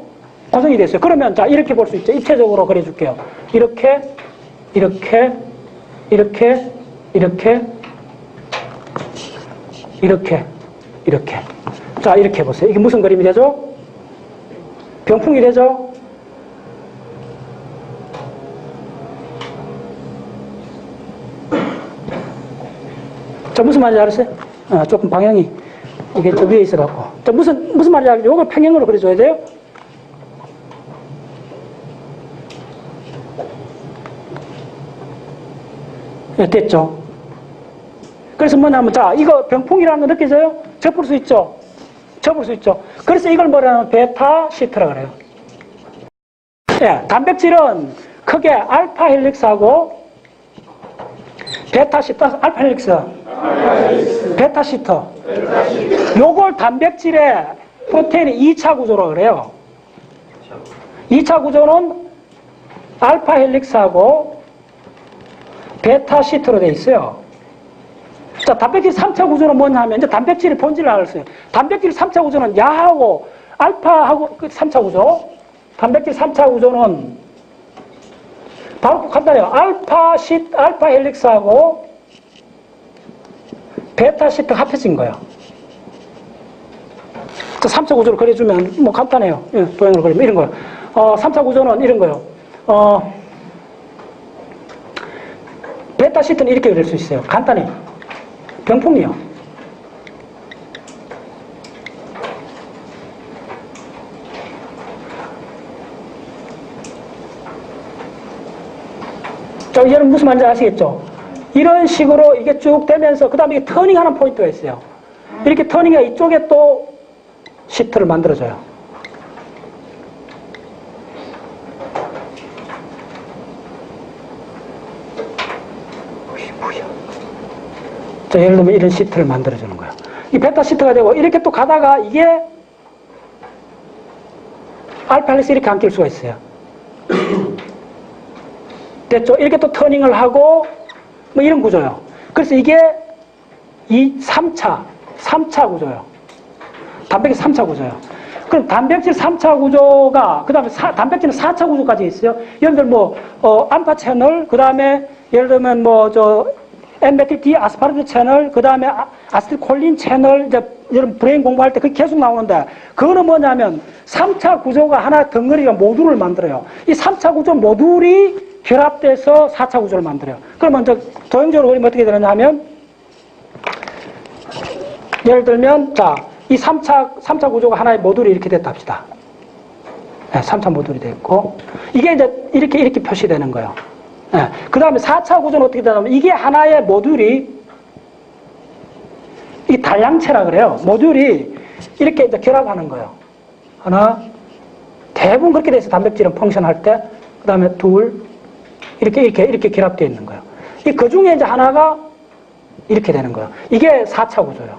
고정이 됐어요. 그러면, 자, 이렇게 볼 수 있죠. 입체적으로 그려줄게요. 이렇게, 이렇게, 이렇게, 이렇게, 이렇게, 이렇게. 자, 이렇게 해보세요. 이게 무슨 그림이 되죠? 병풍이 되죠? 자, 무슨 말인지 알았어요? 조금 방향이, 이게 저 위에 있어갖고. 자, 무슨 말인지 알겠죠? 이걸 평행으로 그려줘야 돼요? 네, 됐죠? 그래서 뭐냐면, 자, 이거 병풍이라는 거 느껴져요? 접을 수 있죠? 접을 수 있죠? 그래서 이걸 뭐라면 베타 시트라 그래요. 예, 단백질은 크게 알파 헬릭스하고 베타 시트, 알파 헬릭스, 베타 시트. 요걸 단백질의 프로테인의 2차 구조로 그래요. 2차 구조는 알파 헬릭스하고 베타 시트로 되어 있어요. 자, 단백질 3차 구조는 뭐냐 하면, 이제 단백질의 본질을 알았어요. 단백질 3차 구조는 야하고 알파하고 그 3차 구조. 단백질 3차 구조는 바로 간단해요. 알파 헬릭스하고 베타 시트 합해진 거예요. 자, 3차 구조를 그려주면 뭐 간단해요. 예, 도형으로 그리면 이런 거예요. 3차 구조는 이런 거예요. 베타 시트는 이렇게 그릴 수 있어요. 간단해요. 병풍이요. 자, 이제는 무슨 말인지 아시겠죠? 이런 식으로 이게 쭉 되면서, 그 다음에 이게 터닝하는 포인트가 있어요. 이렇게 터닝해 이쪽에 또 시트를 만들어줘요. 자, 예를 들면 이런 시트를 만들어주는 거예요. 이 베타 시트가 되고, 이렇게 또 가다가 이게 알파헬릭스 이렇게 안길 수가 있어요. 됐죠? 이렇게 또 터닝을 하고, 뭐 이런 구조예요. 그래서 이게 이 3차 구조예요. 단백질 3차 구조예요. 그럼 단백질 3차 구조가, 그 다음에 단백질은 4차 구조까지 있어요. 예를 들면 암파 채널, 그 다음에 예를 들면 N메틸 D 아스파르트 채널, 그 다음에 아세틸콜린 채널, 이제 여러분 브레인 공부할 때 그게 계속 나오는데, 그거는 뭐냐면 3차 구조가 하나 덩어리가 모듈을 만들어요. 이 3차 구조 모듈이 결합돼서 4차 구조를 만들어요. 그러면 이제 도형적으로 그리면 어떻게 되느냐 하면, 예를 들면, 자, 이 3차 구조가 하나의 모듈이 이렇게 됐다 합시다. 네, 3차 모듈이 됐고, 이게 이제 이렇게 표시되는 거예요. 네, 그 다음에 4차 구조는 어떻게 되냐면, 이게 하나의 모듈이, 이 단량체라 그래요. 모듈이 이렇게 이제 결합하는 거예요. 하나, 대부분 그렇게 돼서 단백질은 펑션할 때, 그 다음에 둘, 이렇게 결합되어 있는 거예요. 그 중에 이제 하나가 이렇게 되는 거예요. 이게 4차 구조예요.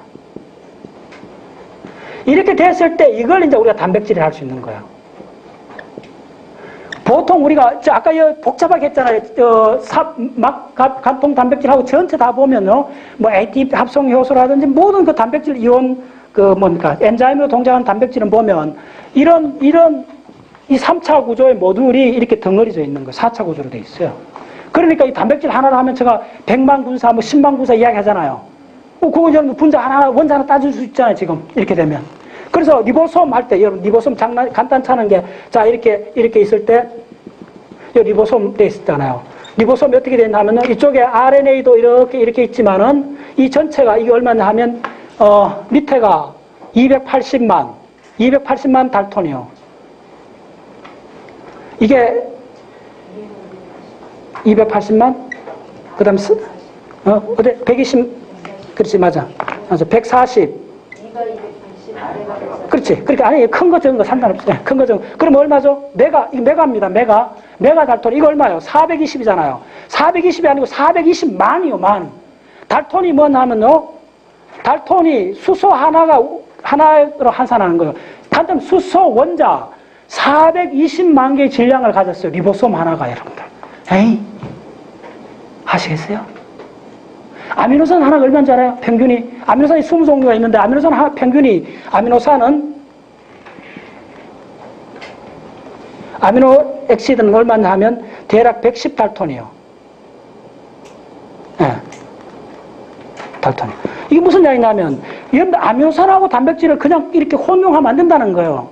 이렇게 됐을 때 이걸 이제 우리가 단백질을 할 수 있는 거예요. 보통 우리가 아까 복잡하게 했잖아요. 간통 단백질하고 전체 다 보면요, 뭐 ATP 합성 효소라든지 모든 그 단백질 이온 엔자임으로 동작하는 단백질은 보면 이런 이 3차 구조의 모듈이 이렇게 덩어리져 있는 거예요. 4차 구조로 돼 있어요. 그러니까 이 단백질 하나를 하면 제가 100만 분사, 10만 분사 이야기 하잖아요. 그거 저는 분자 하나, 원자 하나 따질 수 있잖아요, 지금. 이렇게 되면. 그래서 리보솜 할 때, 여러분, 리보솜 간단치 않은 게, 자, 이렇게 있을 때, 리보솜 돼 있잖아요. 리보솜이 어떻게 되냐 하면은, 이쪽에 RNA도 이렇게 있지만은, 이 전체가, 이게 얼마냐 하면, 밑에가 280만 달톤이요. 이게 280만? 그 다음, 120, 그렇지, 맞아. 140. 그렇지. 그러니까, 아니, 큰 거, 적은 거 상관없어. 큰 거, 적은 거. 그럼 얼마죠? 이거 메가입니다, 메가. 메가 달톤. 이거 얼마예요? 420이잖아요. 420이 아니고 420만이요, 만. 달톤이 뭐냐면요, 달톤이 수소 하나로 환산하는 거예요. 단점 수소 원자 420만 개의 질량을 가졌어요. 리보솜 하나가, 여러분들. 에이, 아시겠어요? 아미노산 하나가 얼마인지 알아요? 평균이. 아미노산이 20종류가 있는데, 아미노산 평균이, 아미노 엑시드는 얼마냐 하면, 대략 118톤이에요. 네. 달톤이. 이게 무슨 이야기냐면, 여러분들 아미노산하고 단백질을 그냥 이렇게 혼용하면 안 된다는 거예요.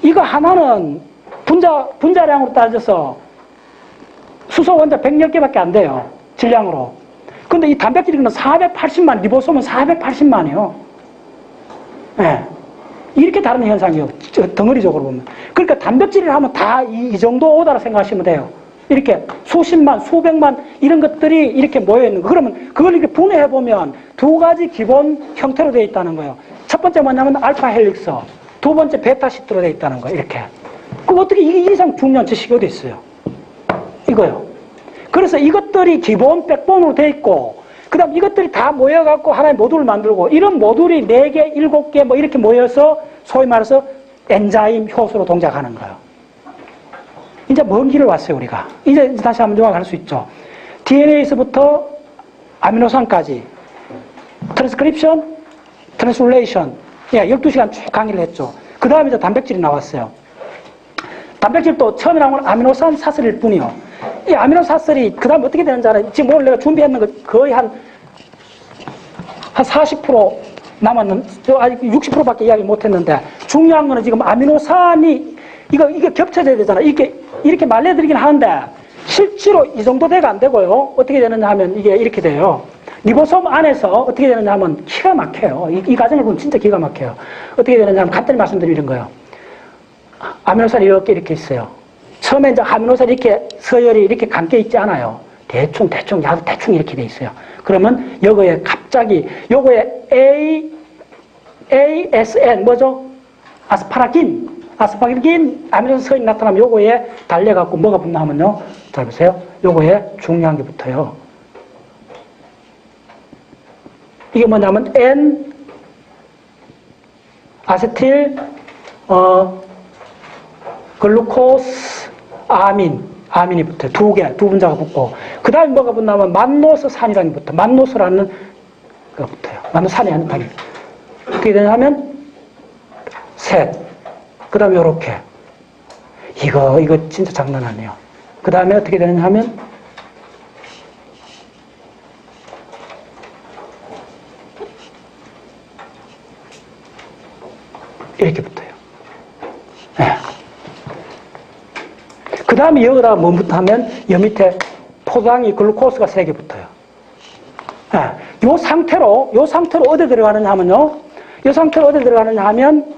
이거 하나는 분자량으로 따져서 수소 원자 110개밖에 안 돼요. 질량으로. 근데 이 단백질이 480만, 리보솜은 480만이에요. 네. 이렇게 다른 현상이에요. 덩어리적으로 보면. 그러니까 단백질을 하면 다 이 정도 오다라 생각하시면 돼요. 이렇게 수십만, 수백만 이런 것들이 이렇게 모여있는 거. 그러면 그걸 이렇게 분해해보면 두 가지 기본 형태로 되어 있다는 거예요. 첫 번째 뭐냐면 알파 헬릭스, 두 번째 베타 시트로 되어 있다는 거예요. 이렇게. 그럼 어떻게 이 이상 중요한 지식이 어디 있어요? 이거요. 그래서 이것들이 기본 백본으로 되어 있고, 그 다음 이것들이 다 모여갖고 하나의 모듈을 만들고, 이런 모듈이 4개, 7개 뭐 이렇게 모여서 소위 말해서 엔자임 효소로 동작하는 거예요. 이제 먼 길을 왔어요, 우리가. 이제 다시 한번 요약할 수 있죠. DNA에서부터 아미노산까지 트랜스크립션, 트랜스레이션, 12시간 쭉 강의를 했죠. 그 다음에 이제 단백질이 나왔어요. 단백질도 처음에 나온 건 아미노산 사슬일 뿐이요. 이 아미노사슬이 그 다음 어떻게 되는지 알아요? 지금 오늘 내가 준비했는 거 거의 한 40% 남았는, 아직 60%밖에 이야기 못 했는데, 중요한 거는 지금 아미노산이, 이게 겹쳐져야 되잖아. 이렇게 말려드리긴 하는데, 실제로 이 정도 돼가 안 되고요. 어떻게 되느냐 하면 이게 이렇게 돼요. 리보솜 안에서 어떻게 되느냐 하면 기가 막혀요. 이 과정을 보면 진짜 기가 막혀요. 어떻게 되느냐 하면 간단히 말씀드리는 거예요. 아미노산이 이렇게 있어요. 처음에 이제 아미노산이 이렇게 서열이 이렇게 감겨 있지 않아요. 대충 야도 대충 이렇게 돼 있어요. 그러면 요거에 갑자기 요거에 ASN 뭐죠? 아스파라긴 아미노산이 나타나면 요거에 달려갖고 뭐가 붙나 하면요. 잘 보세요. 요거에 중요한 게 붙어요. 이게 뭐냐면 N 아세틸 글루코스 아민이 붙어요. 두 분자가 붙고 그 다음에 뭐가 붙냐면 만노스산이라는 게 붙어요. 만노스라는 거 붙어요. 만노산이 아닌 당연히 어떻게 되냐면 셋. 그 다음에 요렇게 이거 진짜 장난 아니에요. 그 다음에 어떻게 되느냐 하면 이렇게 붙어요. 네. 그 다음에 여기다가 뭐 붙어 하면 여 밑에 포도당이 글루코스가 3개 붙어요. 네. 요 상태로 어디 들어가느냐 하면요. 요 상태로 어디 들어가느냐 하면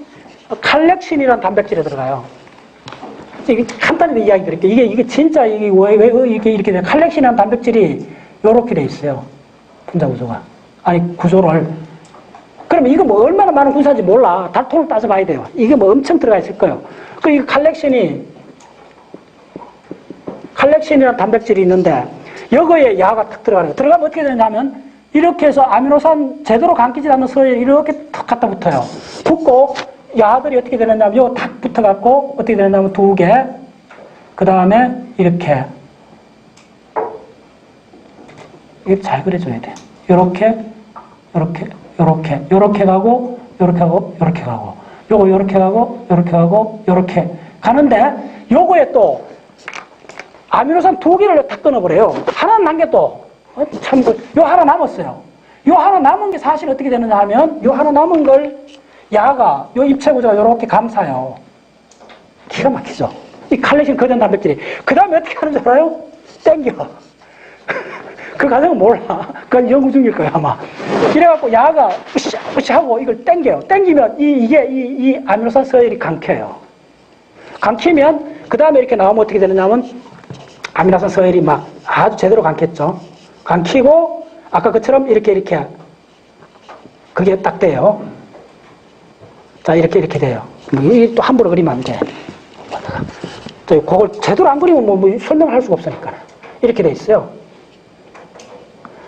칼렉신이라는 단백질에 들어가요. 이게 간단히 이야기 드릴게요. 이게 진짜 이게 왜 이렇게 돼? 칼렉신이라는 단백질이 요렇게 돼 있어요. 분자 구조가. 아니, 구조를. 그러면 이거 뭐 얼마나 많은 분자인지 몰라. 달통을 따져봐야 돼요. 이게 뭐 엄청 들어가 있을 거예요. 그 이 칼렉신이라는 단백질이 있는데 여기에 야가 탁 들어가요. 들어가면 어떻게 되냐면 이렇게 해서 아미노산 제대로 감기지 않는 서에 이렇게 탁 갖다 붙어요. 붙고 야들이 어떻게 되느냐면 요거 탁 붙어갖고 어떻게 되느냐면 2개 그 다음에 이렇게 이거 잘 그려줘야 돼. 요렇게 가고 요렇게 가고 요렇게 가고 요거 요렇게 가고 요렇게 가고 요렇게 가는데 요거에 또 아미노산 2개를 탁 끊어버려요. 하나는 남겨 또 참 요 하나 남았어요. 요 하나 남은 게 사실 어떻게 되느냐 하면 요 하나 남은 걸 야가 요 입체 구조가 요렇게 감싸요. 기가 막히죠. 이 칼레신 거전 단백질이. 그 다음에 어떻게 하는 줄 알아요? 땡겨. 그 과정은 몰라. 그건 연구 중일 거야 아마. 이래갖고 야가 으쌰 하고 이걸 땡겨요. 땡기면 이 아미노산 서열이 감켜요. 감키면 그 다음에 이렇게 나오면 어떻게 되느냐 하면 아미노산 서열이 막 아주 제대로 감켰죠. 감키고 아까 그처럼 이렇게 그게 딱 돼요. 자, 이렇게 돼요. 이게 또 함부로 그리면 안 돼. 그걸 제대로 안 그리면 뭐 설명을 할 수가 없으니까. 이렇게 돼 있어요.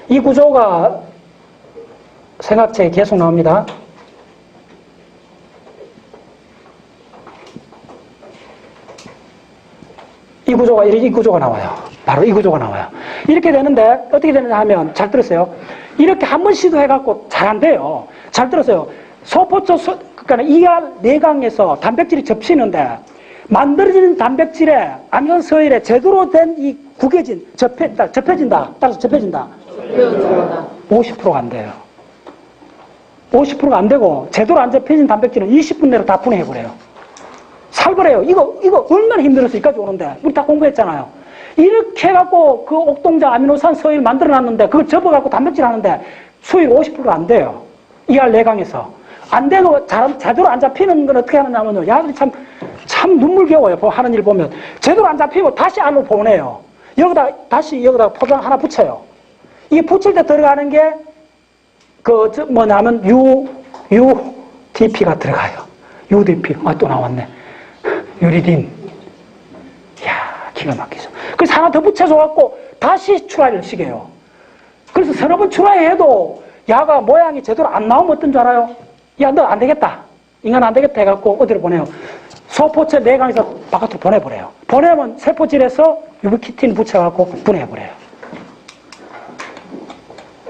이 구조가 생학책에 계속 나옵니다. 이 구조가 나와요. 바로 이 구조가 나와요. 이렇게 되는데 어떻게 되느냐 하면 잘 들으세요. 이렇게 한 번 시도해갖고 잘 안 돼요. 잘 들으세요. 그러니까 이알 내강에서 단백질이 접히는데 만들어지는 단백질에 아미노산 서열에 제대로 된 이 구겨진 접혀진다. 따라서 접혀진다. 50%가 안 돼요. 50%가 안 되고 제대로 안 접혀진 단백질은 20분 내로 다 분해해버려요. 살벌해요. 이거 얼마나 힘들어서 여기까지 오는데 우리 다 공부했잖아요. 이렇게 해갖고 그 옥동자 아미노산 서열 만들어놨는데 그걸 접어갖고 단백질 하는데 수율 50%가 안 돼요. 이알 내강에서. 안 되고 제대로 안 잡히는 건 어떻게 하느냐면요. 야들이 참 눈물겨워요. 하는 일 보면. 제대로 안 잡히고 다시 안으로 보내요. 다시 여기다 포장 하나 붙여요. 이게 붙일 때 들어가는 게, 뭐냐면, UDP가 들어가요. UDP. 또 나왔네. 유리딘. 이야, 기가 막히죠. 그래서 하나 더 붙여줘갖고 다시 추라를 시켜요. 그래서 서너 번 추라해도 야가 모양이 제대로 안 나오면 어떤 줄 알아요? 야, 너 안 되겠다. 인간 안 되겠다 해갖고 어디로 보내요? 소포체 내강에서 바깥으로 보내버려요. 보내면 세포질에서 유비키틴 붙여갖고 분해해버려요.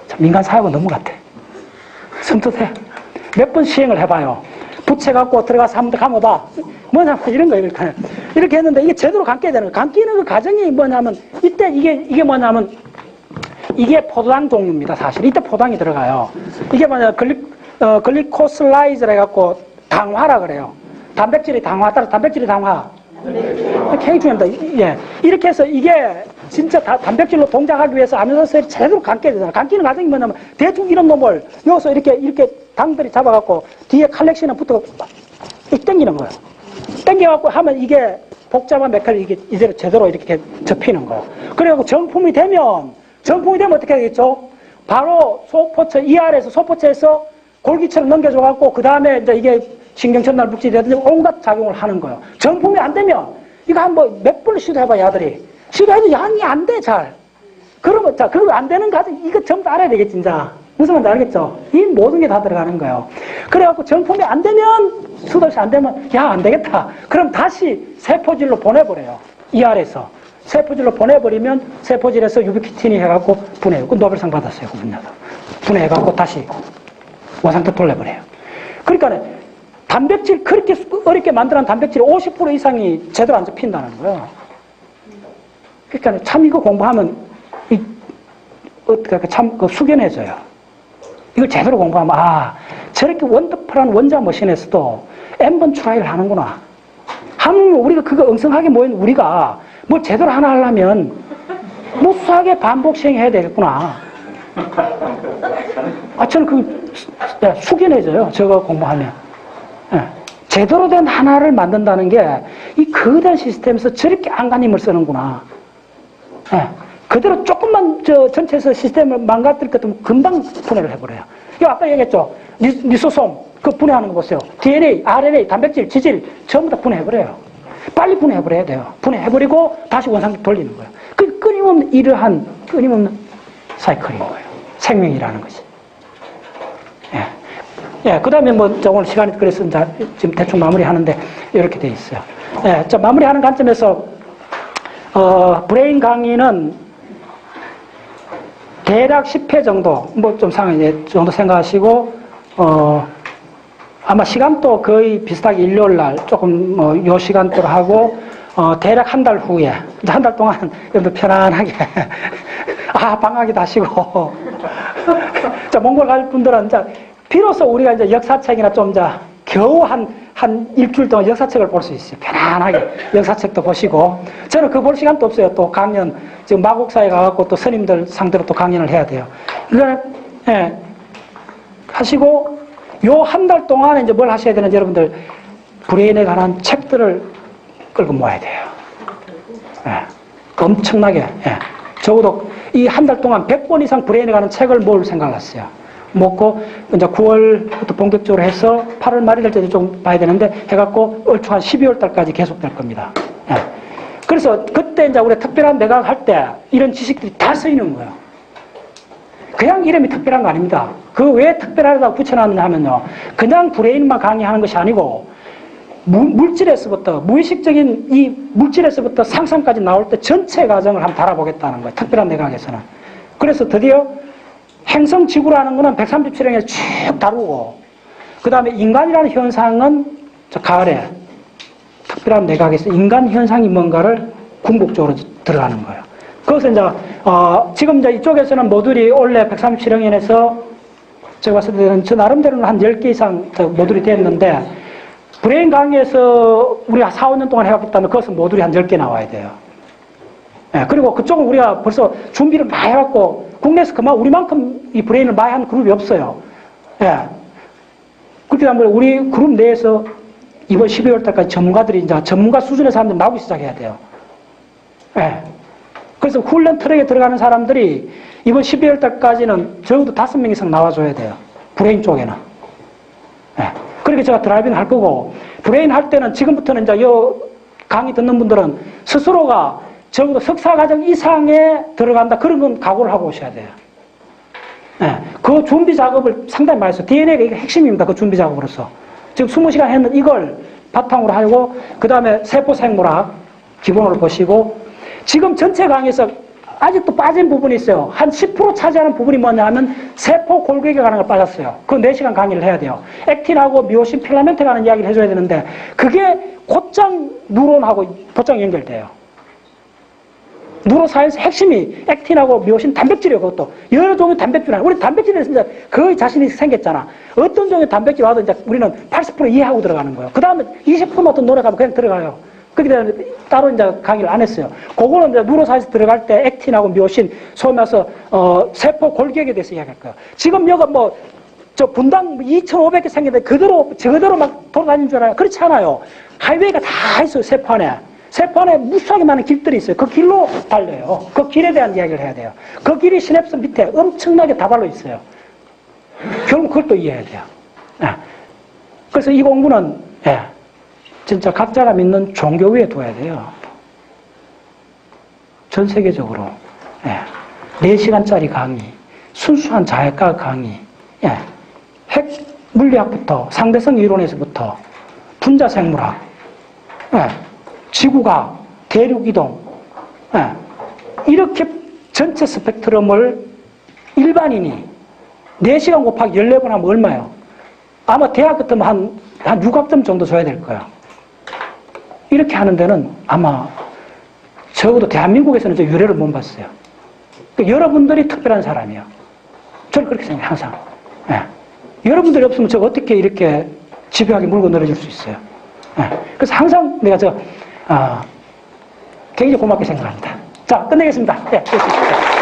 참, 인간 사역은 너무 같아. 섬뜩해. 몇 번 시행을 해봐요. 붙여갖고 들어가서 한번 감아봐. 뭐냐면 이런 거 이렇게 했는데 이게 제대로 감게 되는 거예요. 감기는 그 과정이 뭐냐면 이때 이게 뭐냐면 이게 포도당 종류입니다. 사실 이때 포도당이 들어가요. 이게 뭐냐면 글리코슬라이즈라 해갖고 당화라 그래요. 단백질이 당화, 따라서 단백질이 당화. 굉장히 중요합니다. 예. 이렇게 해서 이게 진짜 단백질로 동작하기 위해서 아미노산이 제대로 감게 되잖아요. 감기는 과정이 뭐냐면 대충 이런 놈을 여기서 이렇게 당들이 잡아갖고 뒤에 칼렉신을 붙어갖고 이 당기는 거예요. 당겨갖고 하면 이게 복잡한 메커니즘이 이대로 제대로 이렇게 접히는 거. 그리고 정품이 되면 어떻게 되겠죠? 바로 소포체, ER에서 소포체에서 골기처럼 넘겨줘갖고, 그 다음에 이제 이게 신경전달 물질이라든지 온갖 작용을 하는 거예요. 정품이 안 되면, 이거 한 몇 번을 시도해봐요, 아들이. 시도해도 양이 안 돼, 잘. 그러면, 자, 그리고 안 되는 가정, 이거 전부 다 알아야 되겠지, 이제. 무슨 말인지 알겠죠? 이 모든 게 다 들어가는 거예요. 그래갖고 정품이 안 되면, 수도시 안 되면, 야, 안 되겠다. 그럼 다시 세포질로 보내버려요. ER에서. 세포질로 보내버리면, 세포질에서 유비키틴이 해갖고 분해요. 그 노벨상 받았어요, 그 분야도. 분해해갖고 다시 원상태 돌려버려요. 그러니까, 단백질, 그렇게 어렵게 만들어낸 단백질 50% 이상이 제대로 안 접힌다는 거예요. 그러니까 참 이거 공부하면, 참 숙연해져요. 이걸 제대로 공부하면, 아, 저렇게 원더풀한 원자 머신에서도 N번 트라이를 하는구나. 우리가 그거 엉성하게 모인 우리가 뭘 제대로 하나 하려면 무수하게 반복 시행해야 되겠구나. 아, 저는 숙연해져요. 저거 공부하면. 예. 제대로 된 하나를 만든다는 게 이 거대한 시스템에서 저렇게 안간힘을 쓰는구나. 예. 그대로 조금만 전체에서 시스템을 망가뜨릴 것 같으면 금방 분해를 해버려요. 이거 아까 얘기했죠. 리소솜, 그 분해하는 거 보세요. DNA, RNA, 단백질, 지질 전부 다 분해해버려요. 빨리 분해해버려야 돼요. 분해해버리고 다시 원상태 돌리는 거예요. 그 끊임없는 이러한 끊임없는 사이클인 거예요. 생명이라는 것이. 예, 그 다음에 오늘 시간이 그래서 이제 지금 대충 마무리하는데 이렇게 돼 있어요. 예, 자, 마무리하는 관점에서, 브레인 강의는 대략 10회 정도, 정도 생각하시고, 아마 시간도 거의 비슷하게 일요일 날 조금, 요 시간대로 하고, 대략 한 달 후에, 이제 한 달 동안 여러분들 편안하게, 방학이다 하시고, 자, 몽골 갈 분들은 이제, 비로소 우리가 이제 역사책이나 좀 이제 겨우 한 일주일 동안 역사책을 볼 수 있어요. 편안하게 역사책도 보시고. 저는 그 볼 시간도 없어요. 또 강연, 지금 마곡사에 가갖고 또 스님들 상대로 또 강연을 해야 돼요. 그러니까, 예, 하시고, 요 한 달 동안에 이제 뭘 하셔야 되는지 여러분들, 브레인에 관한 책들을 끌고 모아야 돼요. 예, 엄청나게, 예. 적어도 이 한 달 동안 100권 이상 브레인에 관한 책을 모을 생각을 했어요. 먹고, 이제 9월부터 본격적으로 해서 8월 말이 될 때도 좀 봐야 되는데, 해갖고, 얼추 한 12월 달까지 계속될 겁니다. 예. 그래서 그때 이제 우리가 특별한 내각 할 때, 이런 지식들이 다 쓰이는 거예요. 그냥 이름이 특별한 거 아닙니다. 그 왜 특별하다고 붙여놨느냐 하면요. 그냥 브레인만 강의하는 것이 아니고, 물질에서부터, 무의식적인 이 물질에서부터 상상까지 나올 때 전체 과정을 한번 달아보겠다는 거예요. 특별한 내각에서는. 그래서 드디어 행성 지구라는 거는 137행에서 쭉 다루고, 그 다음에 인간이라는 현상은 저 가을에 특별한 내각에서 인간 현상이 뭔가를 궁극적으로 들어가는 거예요. 그것은 이제, 지금 이제 이쪽에서는 모듈이 원래 137행에서 제가 봤을 때는 저 나름대로는 한 10개 이상 모듈이 됐는데, 브레인 강의에서 우리가 4, 5년 동안 해왔다면 그것은 모듈이 한 10개 나와야 돼요. 예, 그리고 그쪽은 우리가 벌써 준비를 많이 해왔고, 국내에서 그만 우리만큼 이 브레인을 많이 한 그룹이 없어요. 예. 그렇게 하면 우리 그룹 내에서 이번 12월 달까지 전문가들이 이제 전문가 수준의 사람들 나오기 시작해야 돼요. 예. 그래서 훈련 트랙에 들어가는 사람들이 이번 12월 달까지는 적어도 5명 이상 나와줘야 돼요. 브레인 쪽에는. 예. 그렇게 제가 드라이빙 할 거고, 브레인 할 때는 지금부터는 이제 이 강의 듣는 분들은 스스로가 적어도 석사과정 이상에 들어간다. 그런 건 각오를 하고 오셔야 돼요. 네. 그 준비 작업을 상당히 많이 했어요. DNA가 이게 핵심입니다. 그 준비 작업으로서. 지금 20시간 했는 이걸 바탕으로 하고, 그 다음에 세포생물학 기본으로 보시고, 지금 전체 강의에서 아직도 빠진 부분이 있어요. 한 10% 차지하는 부분이 뭐냐 하면 세포 골격에 관한 걸 빠졌어요. 그 4시간 강의를 해야 돼요. 액틴하고 미오신 필라멘트에 관한 이야기를 해줘야 되는데, 그게 곧장 뉴런하고 곧장 연결돼요. 뉴로사이언스 핵심이 액틴하고 미오신 단백질이에요. 그것도 여러 종의 단백질 우리 단백질에 진짜 거의 자신이 생겼잖아. 어떤 종의 단백질 와도 이제 우리는 80% 이해하고 들어가는 거예요. 그 다음에 20% 어떤 노력하면 그냥 들어가요. 그렇기 때문에 따로 이제 강의를 안 했어요. 그거는 이제 뉴로사이언스 들어갈 때 액틴하고 미오신 소위 말해서 세포 골격에 대해서 이야기할 거예요. 지금 여가 저 분당 2,500개 생겼는데 저그대로 막 돌아다니는 줄 알아요. 그렇지 않아요. 하이웨이가 다 있어요. 세포 안에. 세포 안에 무수하게 많은 길들이 있어요. 그 길로 달려요. 그 길에 대한 이야기를 해야 돼요. 그 길이 시냅스 밑에 엄청나게 다발로 있어요. 결국 그걸 또 이해해야 돼요. 예. 그래서 이 공부는, 예, 진짜 각자가 믿는 종교 위에 둬야 돼요. 전 세계적으로. 예. 4시간짜리 강의, 순수한 자연과학 강의, 예. 핵 물리학부터, 상대성 이론에서부터, 분자생물학, 예. 지구가 대륙이동, 예. 이렇게 전체 스펙트럼을 일반인이 4시간 곱하기 14번 하면 얼마예요? 아마 대학 같으면 한 6학점 정도 줘야 될 거예요. 이렇게 하는 데는 아마 적어도 대한민국에서는 저 유례를 못 봤어요. 그러니까 여러분들이 특별한 사람이에요. 저는 그렇게 생각해요, 항상. 예. 여러분들이 없으면 제가 어떻게 이렇게 집요하게 물고 늘어질 수 있어요. 예. 그래서 항상 내가 굉장히 고맙게 생각합니다. 자, 끝내겠습니다. 예, 됐습니다.